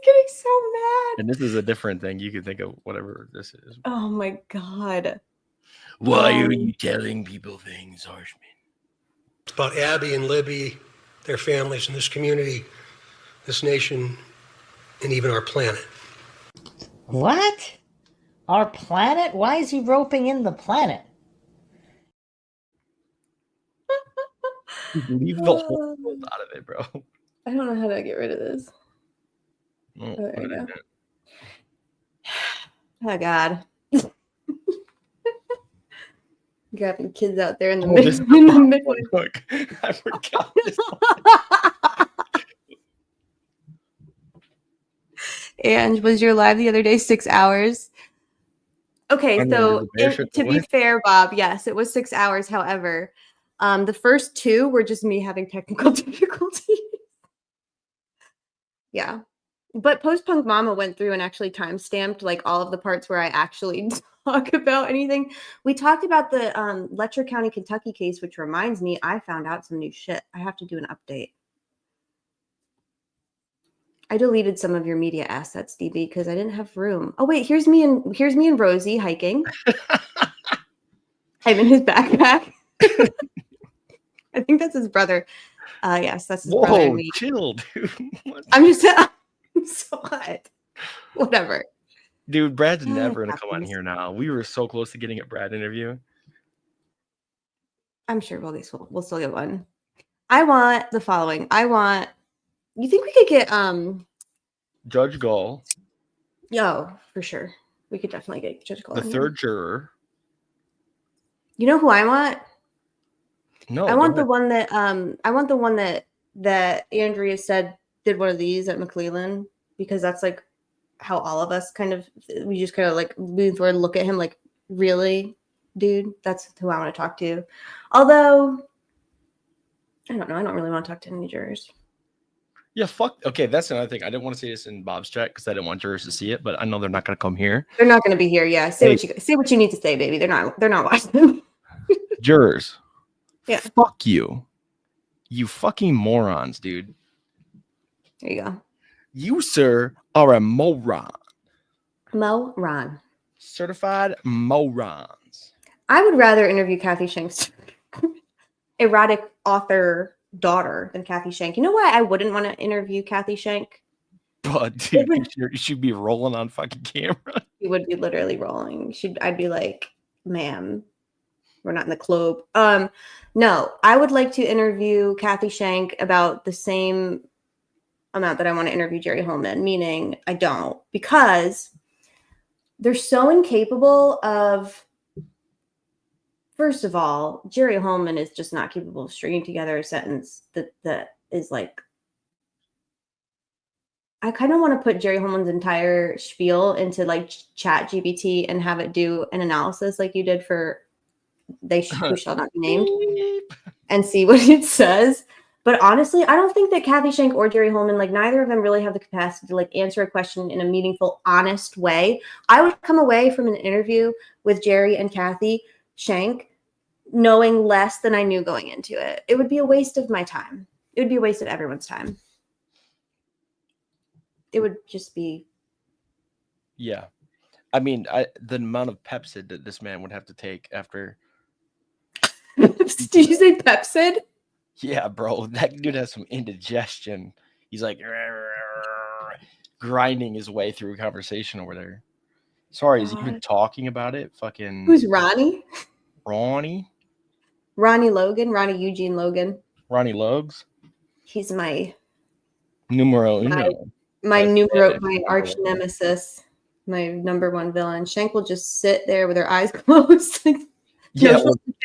getting so mad. and this is a different thing. You can think of whatever this is. Oh my god. Why are you telling people things, Harshman? It's about Abby and Libby, their families, and this community, this nation, and even our planet. What? Our planet? Why is he roping in the planet? Leave the whole world out of it, bro. I don't know how to get rid of this. Oh, there we go. Oh god. Grabbing kids out there in the middle. Look, I forgot this. And was your live the other day 6 hours? Okay, so to be fair, Bob, yes, it was 6 hours. However, the first 2 were just me having technical difficulties. Yeah. But Post Punk Mama went through and actually timestamped like all of the parts where I actually talk about anything. We talked about the Letcher County, Kentucky case, which reminds me, I found out some new shit. I have to do an update. I deleted some of your media assets, DB, because I didn't have room. Oh wait, here's me and Rosie hiking. I'm in his backpack. I think that's his brother. Yes, that's his brother. Whoa, chill, dude. I'm just so hot. Whatever. Dude, Brad's never gonna come on here now. We were so close to getting a Brad interview. I'm sure we'll still get one. I want the following. You think we could get Judge Gull? Yo, for sure. We could definitely get Judge Gull. The third juror. You know who I want? No. I want the one that Andrea said did one of these at McClellan, because that's like how all of us we just kind of like lean forward and look at him like, really, dude? That's who I want to talk to. Although, I don't know. I don't really want to talk to any jurors. Yeah, fuck. Okay, that's another thing. I didn't want to say this in Bob's chat because I didn't want jurors to see it, but I know they're not going to come here. They're not going to be here. Yeah, say what you need to say, baby. They're not watching. Jurors, yeah. Fuck you, you fucking morons, dude. There you go. You, sir, are a moron. Moron. Certified morons. I would rather interview Kathy Shank's erotic author daughter than Kathy Shank. You know why I wouldn't want to interview Kathy Shank? But dude, you should be rolling on fucking camera. She would be literally rolling. I'd be like, ma'am, we're not in the club. No, I would like to interview Kathy Shank about the same amount that I want to interview Jerry Holman, meaning I don't, because they're so incapable of. First of all, Jerry Holman is just not capable of stringing together a sentence that is like. I kind of want to put Jerry Holman's entire spiel into like Chat GPT and have it do an analysis like you did for Who Shall Not Be Named and see what it says. But honestly, I don't think that Kathy Shank or Jerry Holman, like neither of them really have the capacity to like answer a question in a meaningful, honest way. I would come away from an interview with Jerry and Kathy Shank knowing less than I knew going into it. It would be a waste of my time. It would be a waste of everyone's time. It would just be. Yeah. I mean, the amount of Pepsid that this man would have to take after. Did you say Pepsid? Yeah, bro. That dude has some indigestion. He's like grinding his way through a conversation over there. Sorry, is he even talking about it? Fucking. Who's Ronnie? Ronnie Eugene Logan. Ronnie Logs. He's my numero uno. My arch nemesis, my number one villain. Shank will just sit there with her eyes closed.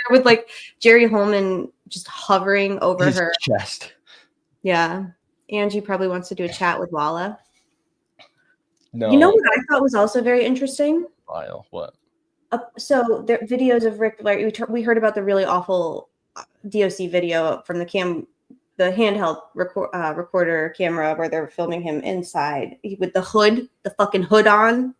With like Jerry Holman just hovering over her chest. Yeah. Angie probably wants to do a chat with Walla. No. You know what I thought was also very interesting? What? So there are videos of Rick. Like we heard about the really awful DOC video from the handheld recorder camera where they're filming him inside with the hood, the fucking hood on.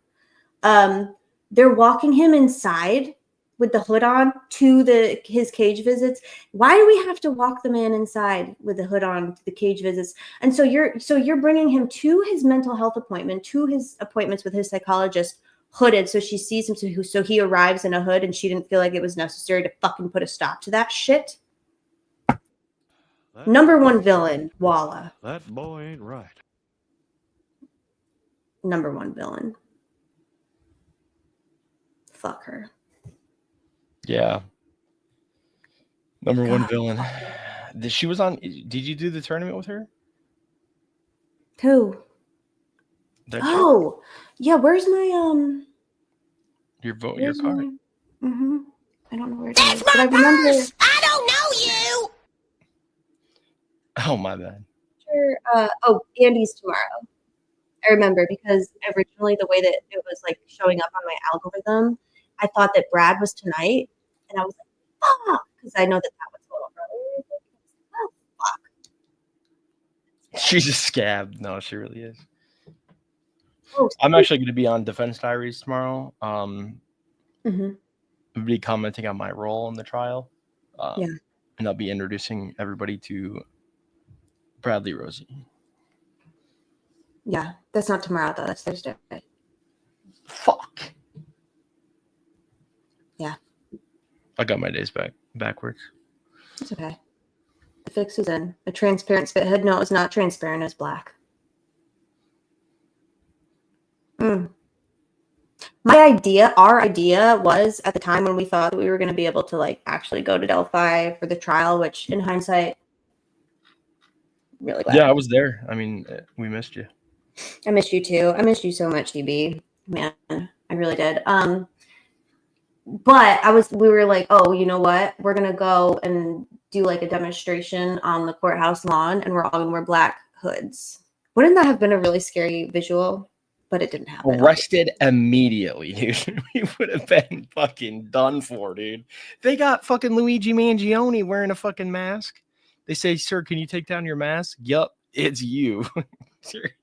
They're walking him inside with the hood on to his cage visits. Why do we have to walk the man inside with the hood on to the cage visits? And so you're bringing him to his mental health appointment, to his appointments with his psychologist, hooded, so she sees him, so he arrives in a hood, and she didn't feel like it was necessary to fucking put a stop to that shit. Number one villain, Walla. That boy ain't right. Number one villain. Fuck her. Yeah. Number one villain. She was on. Did you do the tournament with her? Who? Yeah. Where's my Your vote. Your card. Mm-hmm. I don't know where it is. But I remember. I don't know you. Oh my bad. Sure. Andy's tomorrow. I remember because originally the way that it was like showing up on my algorithm, I thought that Brad was tonight, and I was like, "Fuck," because I know that was a little brother. Oh fuck. She's a scab. No, she really is. Oh, I'm actually going to be on Defense Diaries tomorrow. Mm-hmm. I'll be commenting on my role in the trial. Yeah. And I'll be introducing everybody to Bradley Rosie. Yeah, that's not tomorrow though. That's Thursday. Fuck. Yeah. I got my days backwards. It's okay. The fix is in. A transparent spit head. No, it's not transparent. It's black. Our idea was at the time when we thought that we were going to be able to like actually go to Delphi for the trial, which in hindsight, really glad. Yeah, I was there. I mean, we missed you. I missed you too. I missed you so much, DB. Man, I really did. But we were like, oh, you know what? We're going to go and do like a demonstration on the courthouse lawn, and we're all going to wear black hoods. Wouldn't that have been a really scary visual? But it didn't happen. Arrested immediately, dude. We would have been fucking done for, dude. They got fucking Luigi Mangione wearing a fucking mask. They say, sir, can you take down your mask? Yup. it's you.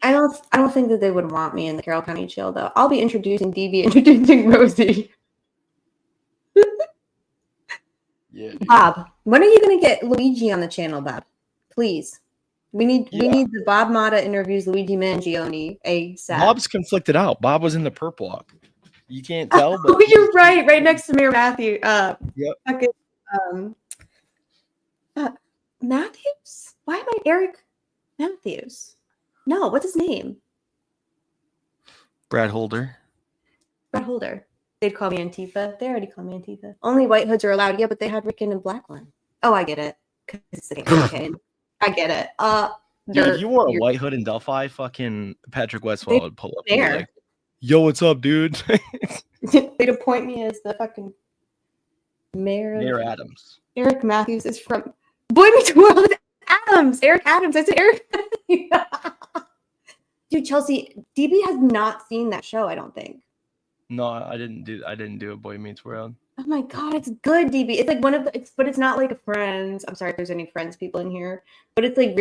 I don't think that they would want me in the Carroll County Jail though. I'll be introducing DB, introducing Rosie. Yeah. Bob, when are you gonna get Luigi on the channel, Bob? Please. We need the Bob MOTTA interviews Luigi Mangione ASAP. Bob's conflicted out. Bob was in the perp walk. You can't tell, but Oh, you're right next to Mayor Matthew. Yep. Fucking, Matthews? Why am I Eric Matthews? No, what's his name? Brad Holder. Brad Holder. They'd call me Antifa. They already call me Antifa. Only white hoods are allowed. Yeah, but they had Rick in a black one. Oh, I get it. Because it's the cocaine. I get it. Dude, if you wore a white hood in Delphi, fucking Patrick Westphal would pull up and be like, yo, what's up, dude? They'd appoint me as the fucking mayor Adams. Eric Matthews is from Boy Meets World. Adams. Eric Adams. I said Eric. Dude, Chelsea, DB has not seen that show, I don't think. No, I didn't do a Boy Meets World. Oh my god, it's good, DB. It's like one of the, but it's not like a Friends. I'm sorry if there's any Friends people in here, but it's like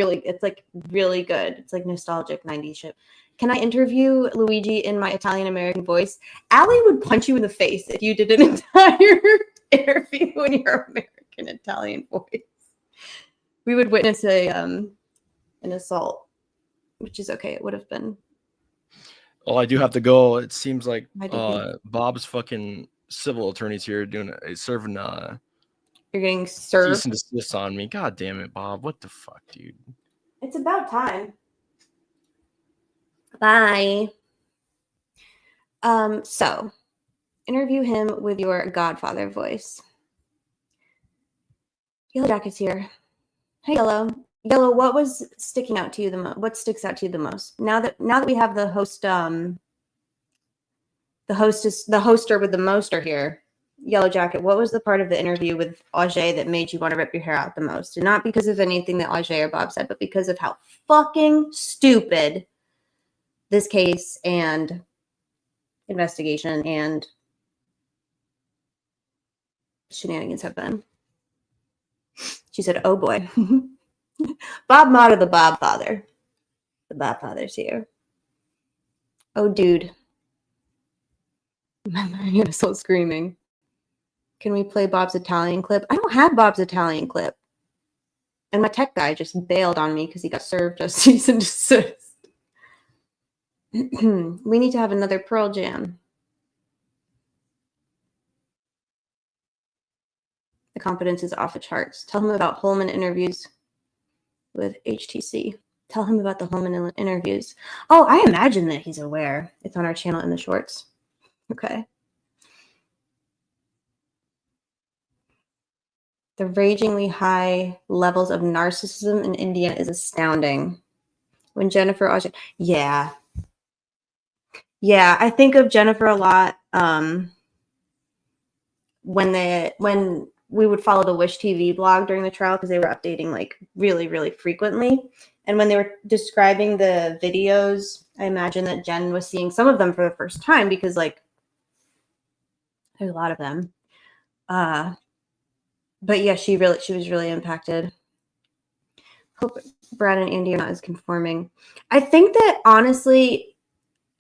really good. It's like nostalgic 90s shit. Can I interview Luigi in my Italian American voice? Allie would punch you in the face if you did an entire interview in your American Italian voice. We would witness an assault, which is okay. It would have been. Oh, I do have to go. It seems like Bob's fucking civil attorneys here serving You're getting served. cease and desist on me. God damn it, Bob. What the fuck, dude? It's about time. Bye. So interview him with your Godfather voice. Yellow Jacket's here. Hey, Yellow. Yellow, what was sticking out to you the most? What sticks out to you the most? Now that we have the host, the hoster with the moster here, Yellow Jacket, what was the part of the interview with Auger that made you want to rip your hair out the most? And not because of anything that Auger or Bob said, but because of how fucking stupid this case and investigation and shenanigans have been. She said, oh boy. Bob MOTTA, the Bob Father. The Bob Father's here. Oh, dude. My mind is so screaming. Can we play Bob's Italian clip? I don't have Bob's Italian clip. And my tech guy just bailed on me because he got served a cease and desist. We need to have another Pearl Jam. The confidence is off the charts. Tell him about Holman interviews with HTC. Tell him about the Holman interviews. Oh, I imagine that he's aware. It's on our channel in the shorts. Okay. The ragingly high levels of narcissism in India is astounding. When Jennifer Auger, yeah, I think of Jennifer a lot. When we would follow the Wish TV blog during the trial because they were updating like really, really frequently. And when they were describing the videos, I imagine that Jen was seeing some of them for the first time because like there's a lot of them. But yeah, she was really impacted. Hope Brad and Andy are not as conforming. I think that honestly,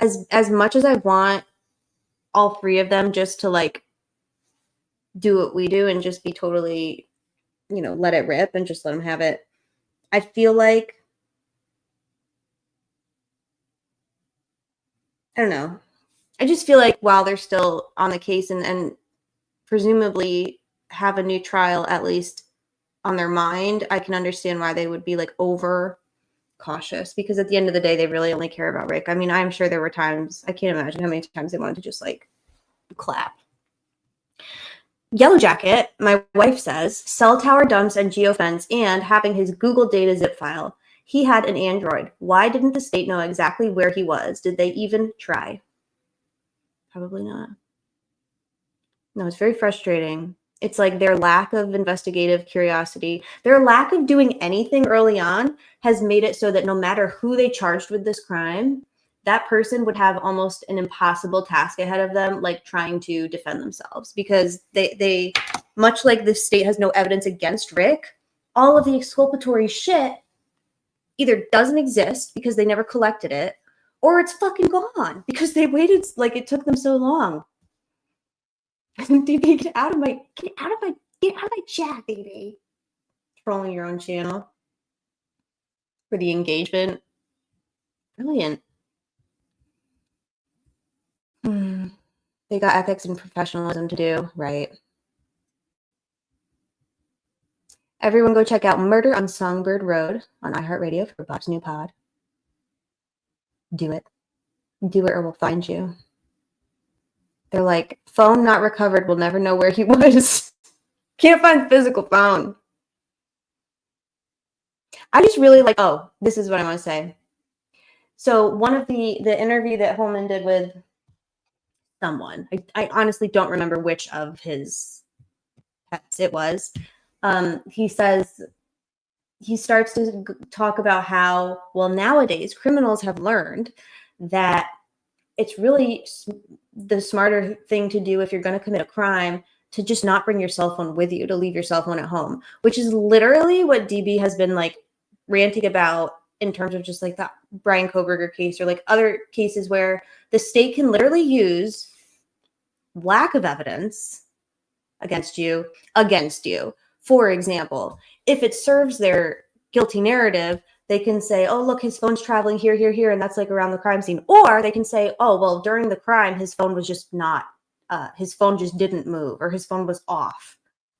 as much as I want all three of them just to like do what we do and just be totally, let it rip and just let them have it. I feel like, I don't know. I just feel like while they're still on the case and presumably have a new trial at least on their mind, I can understand why they would be like over cautious because at the end of the day, they really only care about Rick. I mean, I'm sure there were times, I can't imagine how many times they wanted to just like clap. Yellow Jacket, my wife says, cell tower dumps and geofence and having his Google data zip file. He had an Android. Why didn't the state know exactly where he was? Did they even try? Probably not. No, it's very frustrating. It's like their lack of investigative curiosity, their lack of doing anything early on has made it so that no matter who they charged with this crime, that person would have almost an impossible task ahead of them, like trying to defend themselves because they much like the state has no evidence against Rick, all of the exculpatory shit either doesn't exist because they never collected it, or it's fucking gone because they waited, like it took them so long. DB, get out of my chat, baby. Trolling your own channel for the engagement. Brilliant. They got ethics and professionalism to do, right? Everyone go check out Murder on Songbird Road on iHeartRadio for Bob's new pod. Do it. Do it or we'll find you. They're like, phone not recovered. We'll never know where he was. Can't find physical phone. I just really like, oh, this is what I want to say. So one of the interview that Holman did with someone, I honestly don't remember which of his pets it was. He says, he starts to talk about how, well, nowadays criminals have learned that it's really the smarter thing to do if you're going to commit a crime to just not bring your cell phone with you, to leave your cell phone at home, which is literally what DB has been like ranting about in terms of just like that Brian Koberger case or like other cases where the state can literally use lack of evidence against you. For example, if it serves their guilty narrative, they can say, oh, look, his phone's traveling here, here, here, and that's like around the crime scene. Or they can say, oh, well, during the crime, his phone was just not, his phone just didn't move, or his phone was off,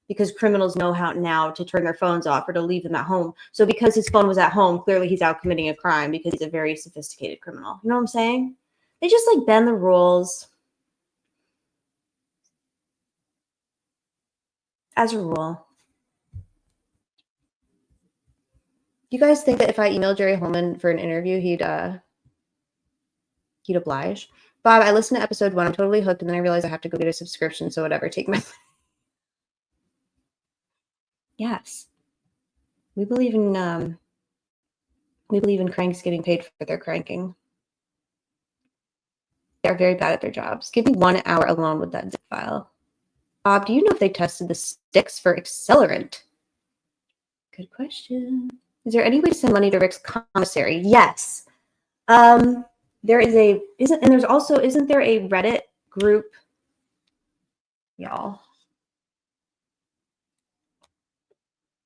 because criminals know how now to turn their phones off or to leave them at home. So because his phone was at home, clearly he's out committing a crime because he's a very sophisticated criminal. You know what I'm saying? They just like bend the rules. As a rule. You guys think that if I emailed Jerry Holman for an interview, he'd oblige? Bob, I listened to episode 1. I'm totally hooked, and then I realized I have to go get a subscription. So whatever, take my. Yes, we believe in cranks getting paid for their cranking. They're very bad at their jobs. Give me 1 hour alone with that zip file. Bob, do you know if they tested the sticks for accelerant? Good question. Is there any way to send money to Rick's commissary? Yes. There is isn't there a Reddit group? Y'all.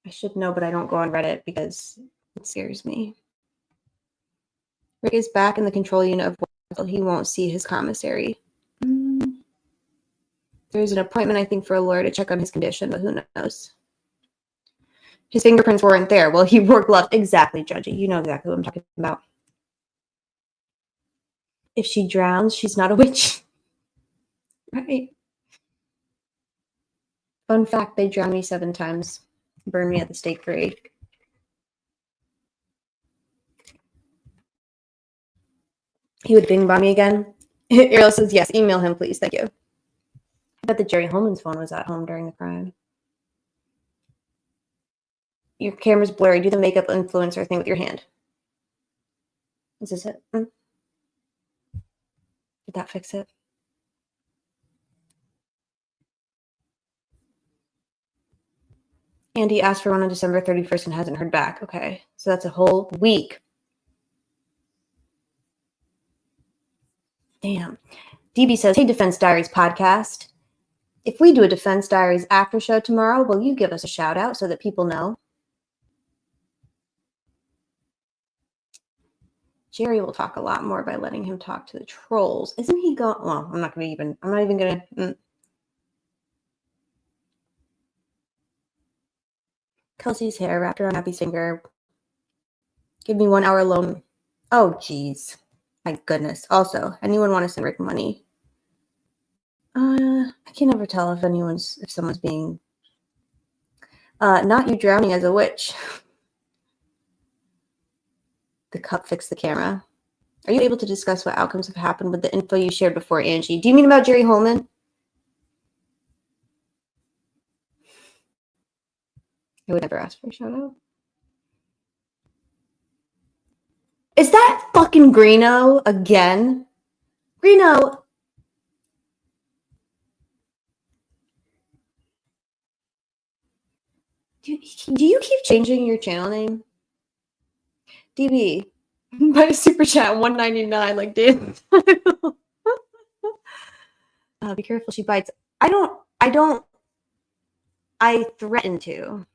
I should know, but I don't go on Reddit because it scares me. Rick is back in the control unit of Weds. He won't see his commissary. There's an appointment, I think, for a lawyer to check on his condition, but who knows? His fingerprints weren't there. Well, he wore gloves. Exactly, Judgy. You know exactly what I'm talking about. If she drowns, she's not a witch. Right. Fun fact, they drowned me 7 times. Burned me at the stake for 8. He would bing bomb me again. Ariel says, yes, email him, please. Thank you. I bet that Jerry Holman's phone was at home during the crime. Your camera's blurry. Do the makeup influencer thing with your hand. Is this it? Did that fix it? Andy asked for one on December 31st and hasn't heard back. Okay, so that's a whole week. Damn. DB says, hey, Defense Diaries podcast. If we do a Defense Diaries after show tomorrow, will you give us a shout out so that people know? Jerry will talk a lot more by letting him talk to the trolls. Isn't he going? Well, I'm not even going to. Kelsey's hair wrapped around Happy's finger. Give me 1 hour alone. Oh, geez. My goodness. Also, anyone want to send Rick money? I can never tell if someone's being not you drowning as a witch. The cup fixed the camera. Are you able to discuss what outcomes have happened with the info you shared before, Angie? Do you mean about Jerry Holman? I would never ask for a shout out. Is that fucking Greeno again? Greeno. Do you keep changing your channel name? DB, buy a super chat $1.99 like Dan. Be careful, she bites. I threaten to.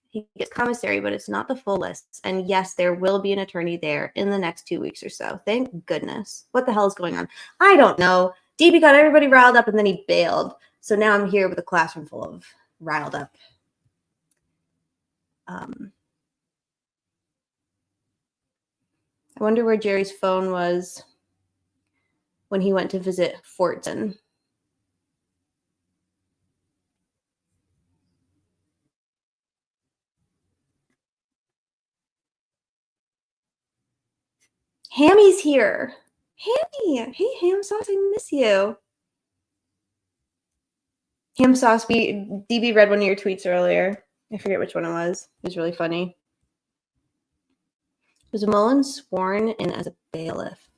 He gets commissary, but it's not the full list. And yes, there will be an attorney there in the next 2 weeks or so. Thank goodness. What the hell is going on? I don't know. DB got everybody riled up and then he bailed. So now I'm here with a classroom full of riled up. I wonder where Jerry's phone was when he went to visit Fortson. Hammy's here. Hammy. Hey, Ham Sauce, I miss you. Ham Sauce, DB read one of your tweets earlier. I forget which one it was. It was really funny. Was Mullen sworn in as a bailiff?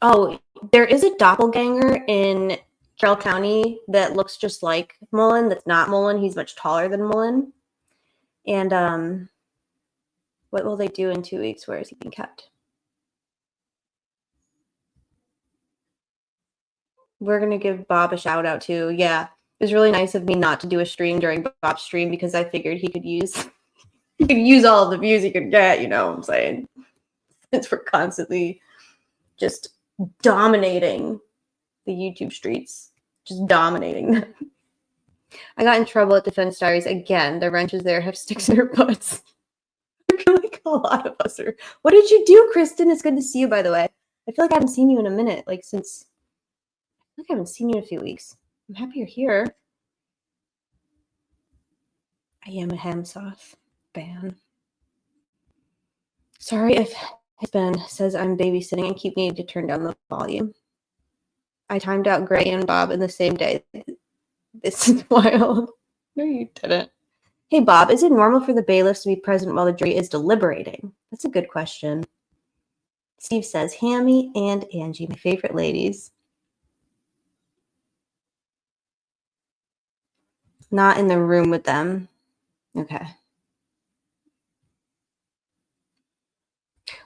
Oh, there is a doppelganger in Carroll County that looks just like Mullen. That's not Mullen. He's much taller than Mullen. And what will they do in 2 weeks? Where is he being kept? We're going to give Bob a shout out too. Yeah, it was really nice of me not to do a stream during Bob's stream because I figured he could use all of the views he could get, you know what I'm saying? Since we're constantly just dominating the YouTube streets. Just dominating them. I got in trouble at Defense Diaries again. The wrenches there have sticks in their butts. I feel like a lot of us are. What did you do, Kristen? It's good to see you, by the way. I feel like I haven't seen you in a minute, like since. I feel like I haven't seen you in a few weeks. I'm happy you're here. I am a ham sauce fan. Sorry if Ben says I'm babysitting and keep needing to turn down the volume. I timed out Gray and Bob in the same day. This is wild. No, you didn't. Hey, Bob, is it normal for the bailiffs to be present while the jury is deliberating? That's a good question. Steve says, Hammy and Angie, my favorite ladies. Not in the room with them. Okay.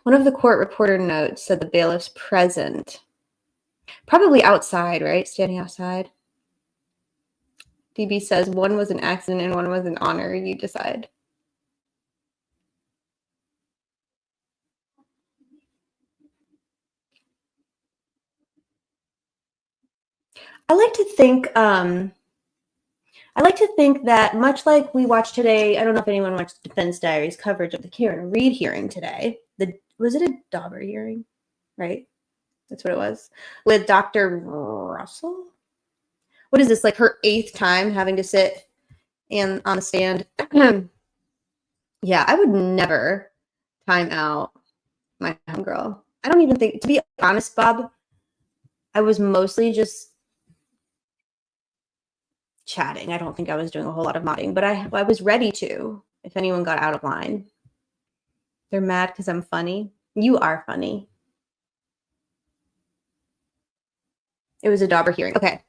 One of the court reporter notes said the bailiffs present. Probably outside, right? Standing outside. DB says one was an accident and one was an honor. You decide. I like to think that much like we watched today, I don't know if anyone watched Defense Diaries coverage of the Karen Reed hearing today. Was it a Dauber hearing? Right? That's what it was. With Dr. Russell? What is this, like her 8th time having to sit on the stand? Yeah, I would never time out my homegirl. I don't even think, to be honest, Bob, I was mostly just chatting. I don't think I was doing a whole lot of modding, but I was ready to if anyone got out of line. They're mad because I'm funny. You are funny. It was a Dauber hearing. Okay.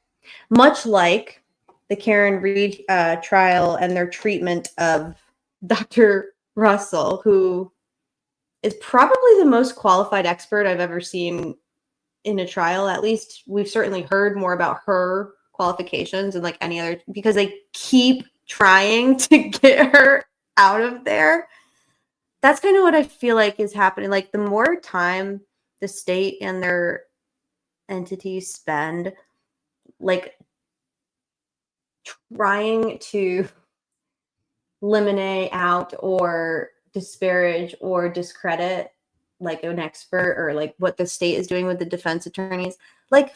Much like the Karen Reed trial and their treatment of Dr. Russell, who is probably the most qualified expert I've ever seen in a trial. At least we've certainly heard more about her qualifications and like any other, because they keep trying to get her out of there. That's kind of what I feel like is happening. Like the more time the state and their entities spend like trying to eliminate out or disparage or discredit like an expert or like what the state is doing with the defense attorneys, like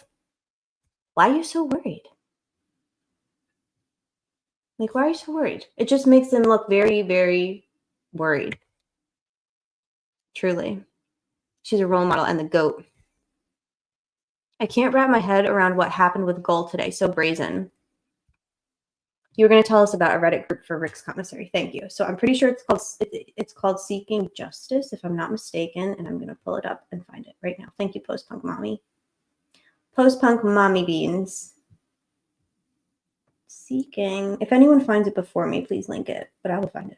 why are you so worried? Like, why are you so worried? It just makes them look very, very worried. Truly. She's a role model and the GOAT. I can't wrap my head around what happened with Gull today. So brazen. You were going to tell us about a Reddit group for Rick's commissary. Thank you. So I'm pretty sure it's called Seeking Justice, if I'm not mistaken. And I'm going to pull it up and find it right now. Thank you, Post-Punk Mommy. Post-Punk Mommy Beans. Seeking. If anyone finds it before me, please link it. But I will find it.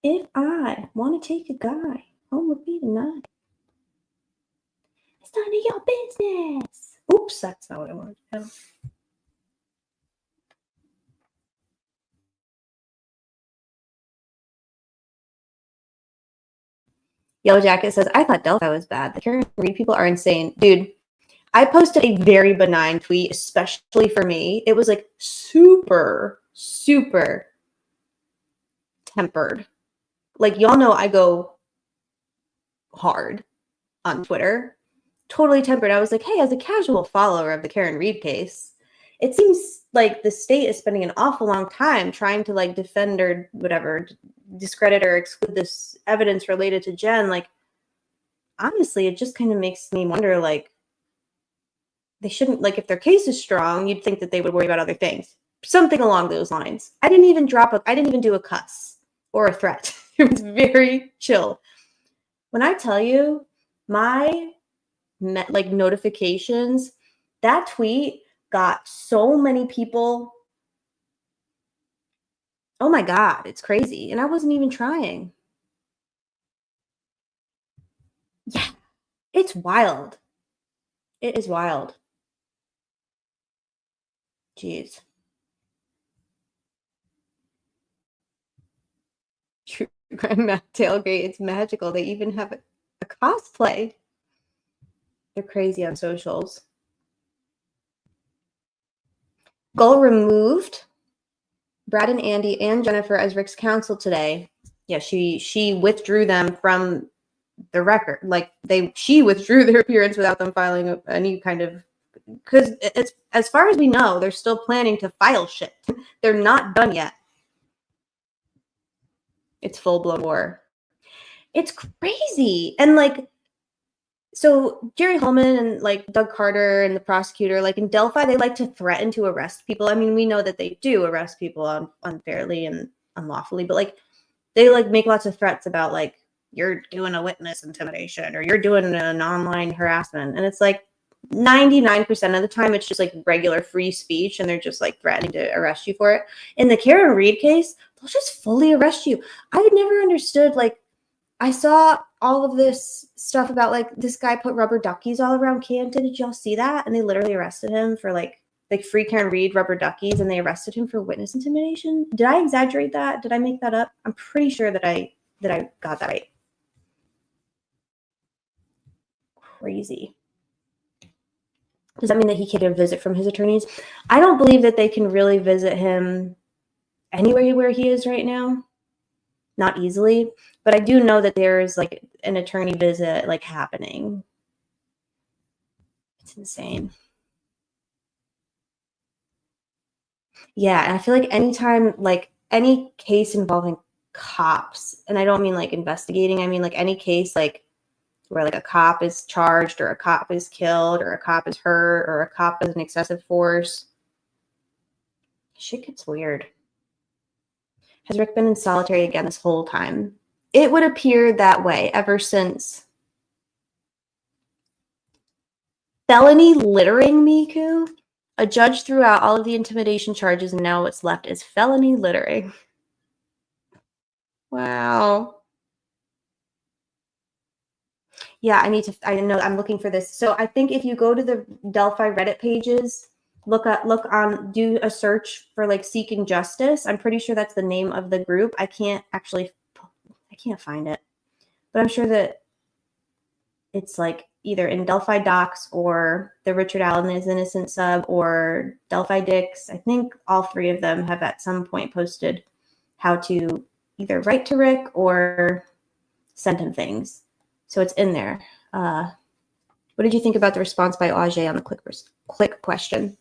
If I want to take a guy home with me tonight, it's none of your business. Oops, that's not what I wanted to do. Yellow Jacket says, I thought Delphi was bad. The Karen Reed people are insane. Dude, I posted a very benign tweet, especially for me. It was like super, super tempered. Like, y'all know I go hard on Twitter. Totally tempered. I was like, hey, as a casual follower of the Karen Reed case, it seems like the state is spending an awful long time trying to like defend or whatever, discredit or exclude this evidence related to Jen. Like, honestly, it just kind of makes me wonder, like, they shouldn't, like, if their case is strong, you'd think that they would worry about other things. Something along those lines. I didn't even do a cuss or a threat. It was very chill. When I tell you my like notifications, that tweet got so many people. Oh my God, it's crazy. And I wasn't even trying. Yeah, it's wild. It is wild. Jeez. True crime tailgate. It's magical. They even have a cosplay. They're crazy on socials. Goal removed Brad and Andy and Jennifer as Rick's counsel today. Yeah, she withdrew them from the record. Like she withdrew their appearance without them filing any kind of, because it's, as far as we know, they're still planning to file shit. They're not done yet. It's full-blown war. It's crazy. And like, so Jerry Holman and like Doug Carter and the prosecutor, like in Delphi, they like to threaten to arrest people. I mean, we know that they do arrest people unfairly and unlawfully, but like they like make lots of threats about like, you're doing a witness intimidation or you're doing an online harassment. And it's like 99% of the time, it's just like regular free speech and they're just like threatening to arrest you for it. In the Karen Reed case, they'll just fully arrest you. I had never understood, like, I saw all of this stuff about like this guy put rubber duckies all around Canton. Did y'all see that? And they literally arrested him for like free Karen Reed rubber duckies, and they arrested him for witness intimidation. Did I exaggerate that? Did I make that up? I'm pretty sure that I got that right. Crazy. Does that mean that he can't get a visit from his attorneys? I don't believe that they can really visit him anywhere where he is right now. Not easily, but I do know that there's like an attorney visit like happening. It's insane. Yeah, and I feel like anytime, like any case involving cops, and I don't mean like investigating, I mean like any case like where like a cop is charged or a cop is killed or a cop is hurt or a cop is an excessive force, shit gets weird. Has Rick been in solitary again this whole time? It would appear that way ever since felony littering, Miku. A judge threw out all of the intimidation charges and now what's left is felony littering. Wow. Yeah, I know I'm looking for this. So I think if you go to the Delphi Reddit pages, do a search for like seeking justice. I'm pretty sure that's the name of the group. I can't find it, but I'm sure that it's like either in Delphi Docs or the Richard Allen is Innocent sub or Delphi Dicks. I think all three of them have at some point posted how to either write to Rick or send him things. So it's in there. What did you think about the response by Auger on the click question?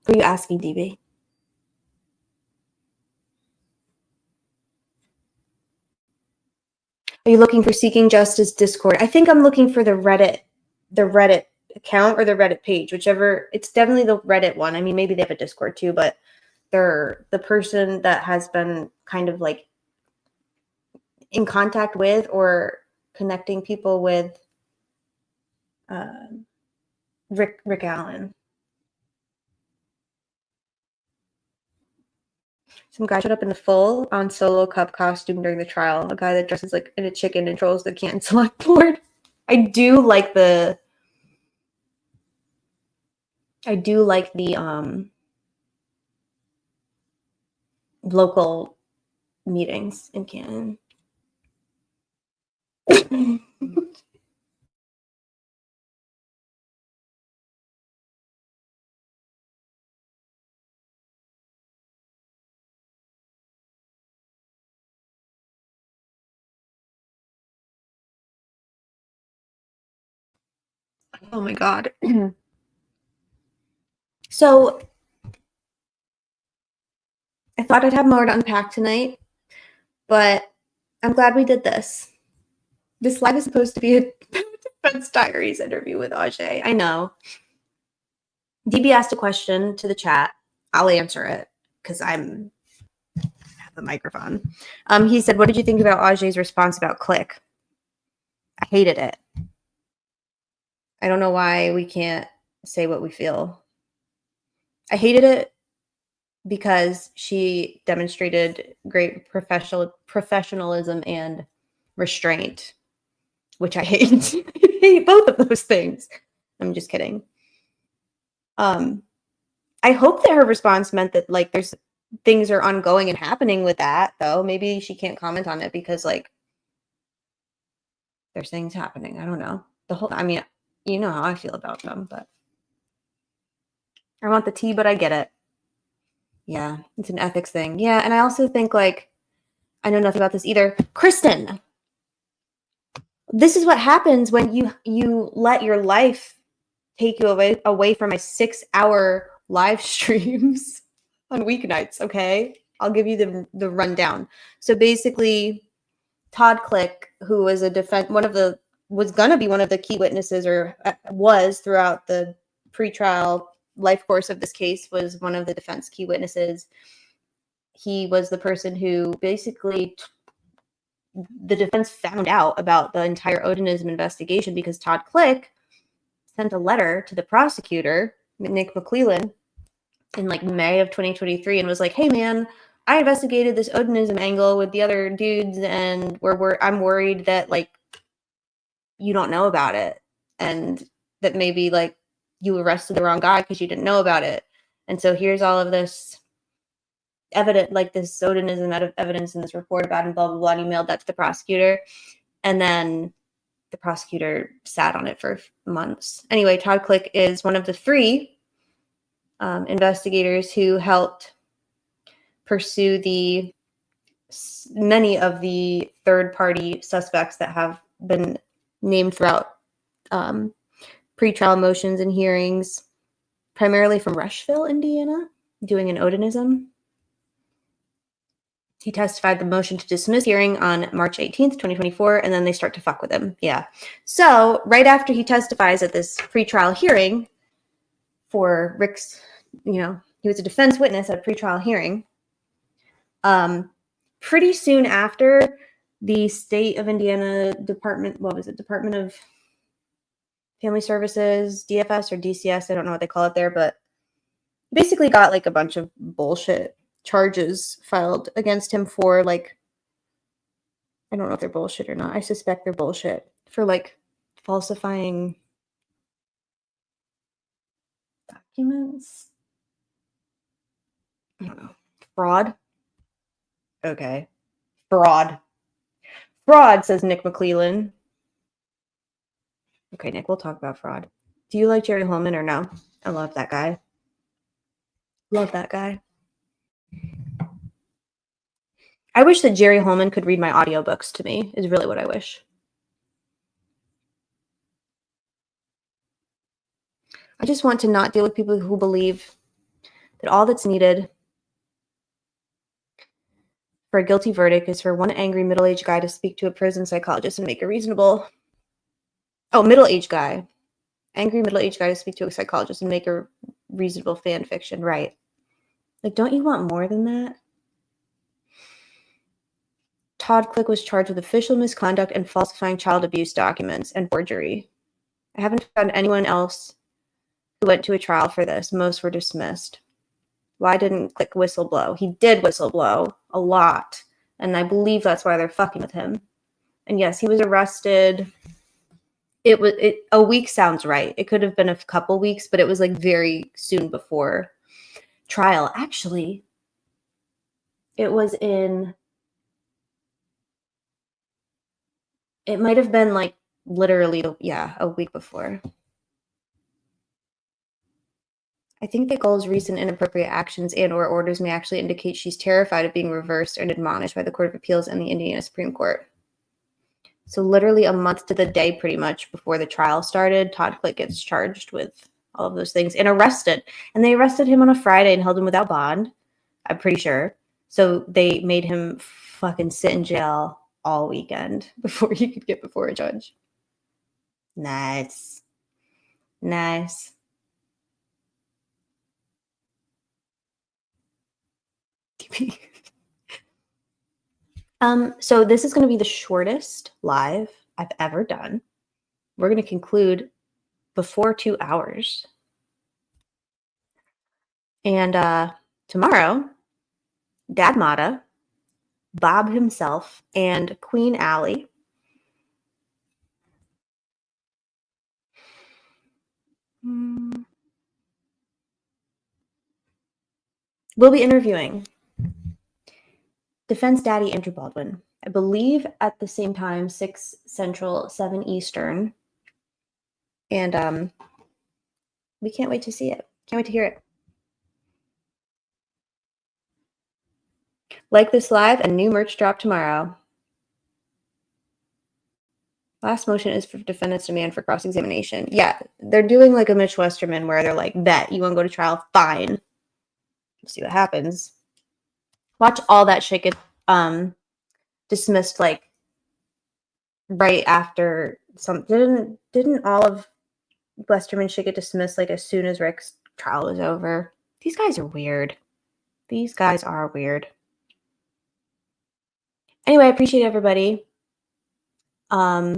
Who are you asking, DB? Are you looking for Seeking Justice Discord? I think I'm looking for the Reddit account or the Reddit page, whichever. It's definitely the Reddit one. I mean, maybe they have a Discord too, but they're the person that has been kind of like in contact with or connecting people with Rick Allen. Some guy showed up in the full on solo cup costume during the trial. A guy that dresses like in a chicken and trolls the can't select board. I do like the local meetings in Canton. Oh my god. So I thought I'd have more to unpack tonight, but I'm glad we did this. This live is supposed to be a Defense Diaries interview with Auger. I know. DB asked a question to the chat. I'll answer it because I have the microphone. He said, what did you think about Auger's response about Click? I hated it. I don't know why we can't say what we feel. I hated it because she demonstrated great professionalism and restraint, which I hate. I hate both of those things. I'm just kidding. I hope that her response meant that like there's things are ongoing and happening with that, though. Maybe she can't comment on it because like there's things happening. I don't know. I mean, you know how I feel about them, but I want the tea, but I get it. Yeah, it's an ethics thing. Yeah, and I also think like I know nothing about this either. Kristen, this is what happens when you let your life take you away from my 6-hour live streams on weeknights. Okay, I'll give you the rundown. So basically, Todd Click, who was was gonna be one of the key witnesses, or was throughout the pretrial life course of this case, was one of the defense key witnesses. He was the person who basically the defense found out about the entire Odinism investigation because Todd Click sent a letter to the prosecutor, Nick McClellan, in like May of 2023 and was like, hey man, I investigated this Odinism angle with the other dudes and I'm worried that like you don't know about it and that maybe like you arrested the wrong guy because you didn't know about it. And so here's all of this evidence, like this Odinism evidence in this report about him, blah, blah, blah, and emailed that to the prosecutor. And then the prosecutor sat on it for months. Anyway, Todd Click is one of the 3 investigators who helped pursue many of the third-party suspects that have been named throughout pretrial motions and hearings, primarily from Rushville, Indiana, doing an Odinism. He testified the motion to dismiss hearing on March 18th, 2024, and then they start to fuck with him. Yeah. So right after he testifies at this pretrial hearing for Rick's, he was a defense witness at a pretrial hearing. Pretty soon after, the state of Indiana Department of Family Services, DFS or DCS, I don't know what they call it there, but basically got like a bunch of bullshit charges filed against him for like, I don't know if they're bullshit or not. I suspect they're bullshit for like falsifying documents. I don't know. Fraud. Okay. Fraud, says Nick McClellan. Okay, Nick, we'll talk about fraud. Do you like Jerry Holman or no? I love that guy. Love that guy. I wish that Jerry Holman could read my audiobooks to me, is really what I wish. I just want to not deal with people who believe that all that's needed for a guilty verdict is for one angry middle-aged guy to speak to a prison psychologist and make a reasonable... Oh, middle-aged guy. Angry middle-aged guy to speak to a psychologist and make a reasonable fan fiction. Right. Like, don't you want more than that? Todd Click was charged with official misconduct and falsifying child abuse documents and forgery. I haven't found anyone else who went to a trial for this. Most were dismissed. Why didn't Click whistle blow? He did whistle blow a lot. And I believe that's why they're fucking with him. And yes, he was arrested. A week sounds right. It could have been a couple weeks, but it was like very soon before trial. Actually, it might have been like literally, a week before. I think that Gull's recent inappropriate actions and or orders may actually indicate she's terrified of being reversed and admonished by the Court of Appeals and the Indiana Supreme Court. So literally a month to the day pretty much before the trial started, Todd Click gets charged with all of those things and arrested. And they arrested him on a Friday and held him without bond, I'm pretty sure. So they made him fucking sit in jail all weekend before he could get before a judge. Nice. Nice. So this is going to be the shortest live I've ever done. We're going to conclude before 2 hours. And tomorrow, Dad MOTTA, Bob himself, and Queen Allie will be interviewing defense daddy Andrew Baldwin, I believe at the same time, 6 Central, 7 Eastern. And we can't wait to see it. Can't wait to hear it. Like this live and new merch drop tomorrow. Last motion is for defendant's demand for cross-examination. Yeah, they're doing like a Mitch Westerman where they're like, bet, you want to go to trial? Fine. We'll see what happens. Watch all that shit get dismissed like right after some. Didn't all of Westerman shit get dismissed like as soon as Rick's trial was over? These guys are weird. These guys are weird. Anyway, I appreciate everybody. I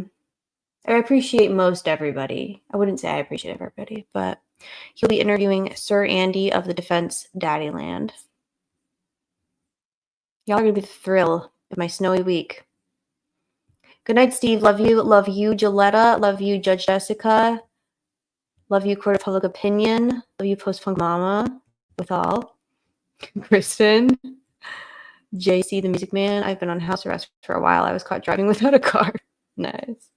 appreciate most everybody. I wouldn't say I appreciate everybody, but he'll be interviewing Sir Andy of the Defense Daddyland. Y'all are going to be the thrill of my snowy week. Good night, Steve. Love you. Love you, Gilletta. Love you, Judge Jessica. Love you, Court of Public Opinion. Love you, Post-Punk Mama. With all. Kristen. JC, the Music Man. I've been on house arrest for a while. I was caught driving without a car. Nice.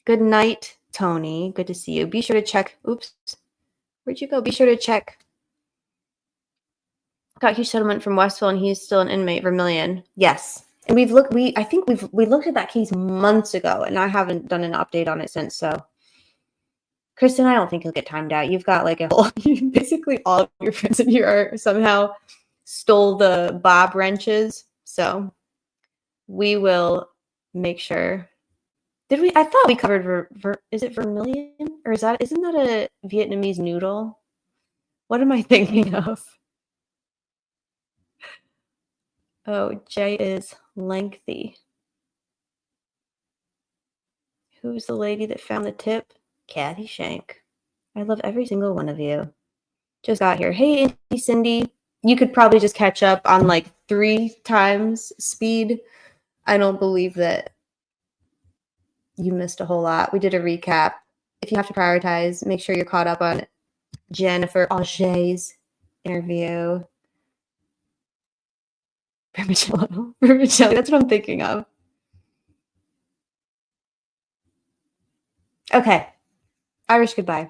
Good night, Tony. Good to see you. Be sure to check. Oops. Where'd you go? Be sure to check. Got a huge settlement from Westville, and he's still an inmate. Vermillion. Yes. And we looked at that case months ago, and I haven't done an update on it since. So, Kristen, I don't think you'll get timed out. You've got like a whole, basically all of your friends in here are somehow stole the bob wrenches. So we will make sure. Did we? I thought we covered is it vermilion, or isn't that a Vietnamese noodle? What am I thinking of? Oh, J is lengthy. Who's the lady that found the tip? Kathy Shank. I love every single one of you. Just got here. Hey, Auntie Cindy. You could probably just catch up on like 3 times speed. I don't believe that you missed a whole lot. We did a recap. If you have to prioritize, make sure you're caught up on Jennifer Auger's interview. Vermicelli. That's what I'm thinking of. Okay. Irish goodbye.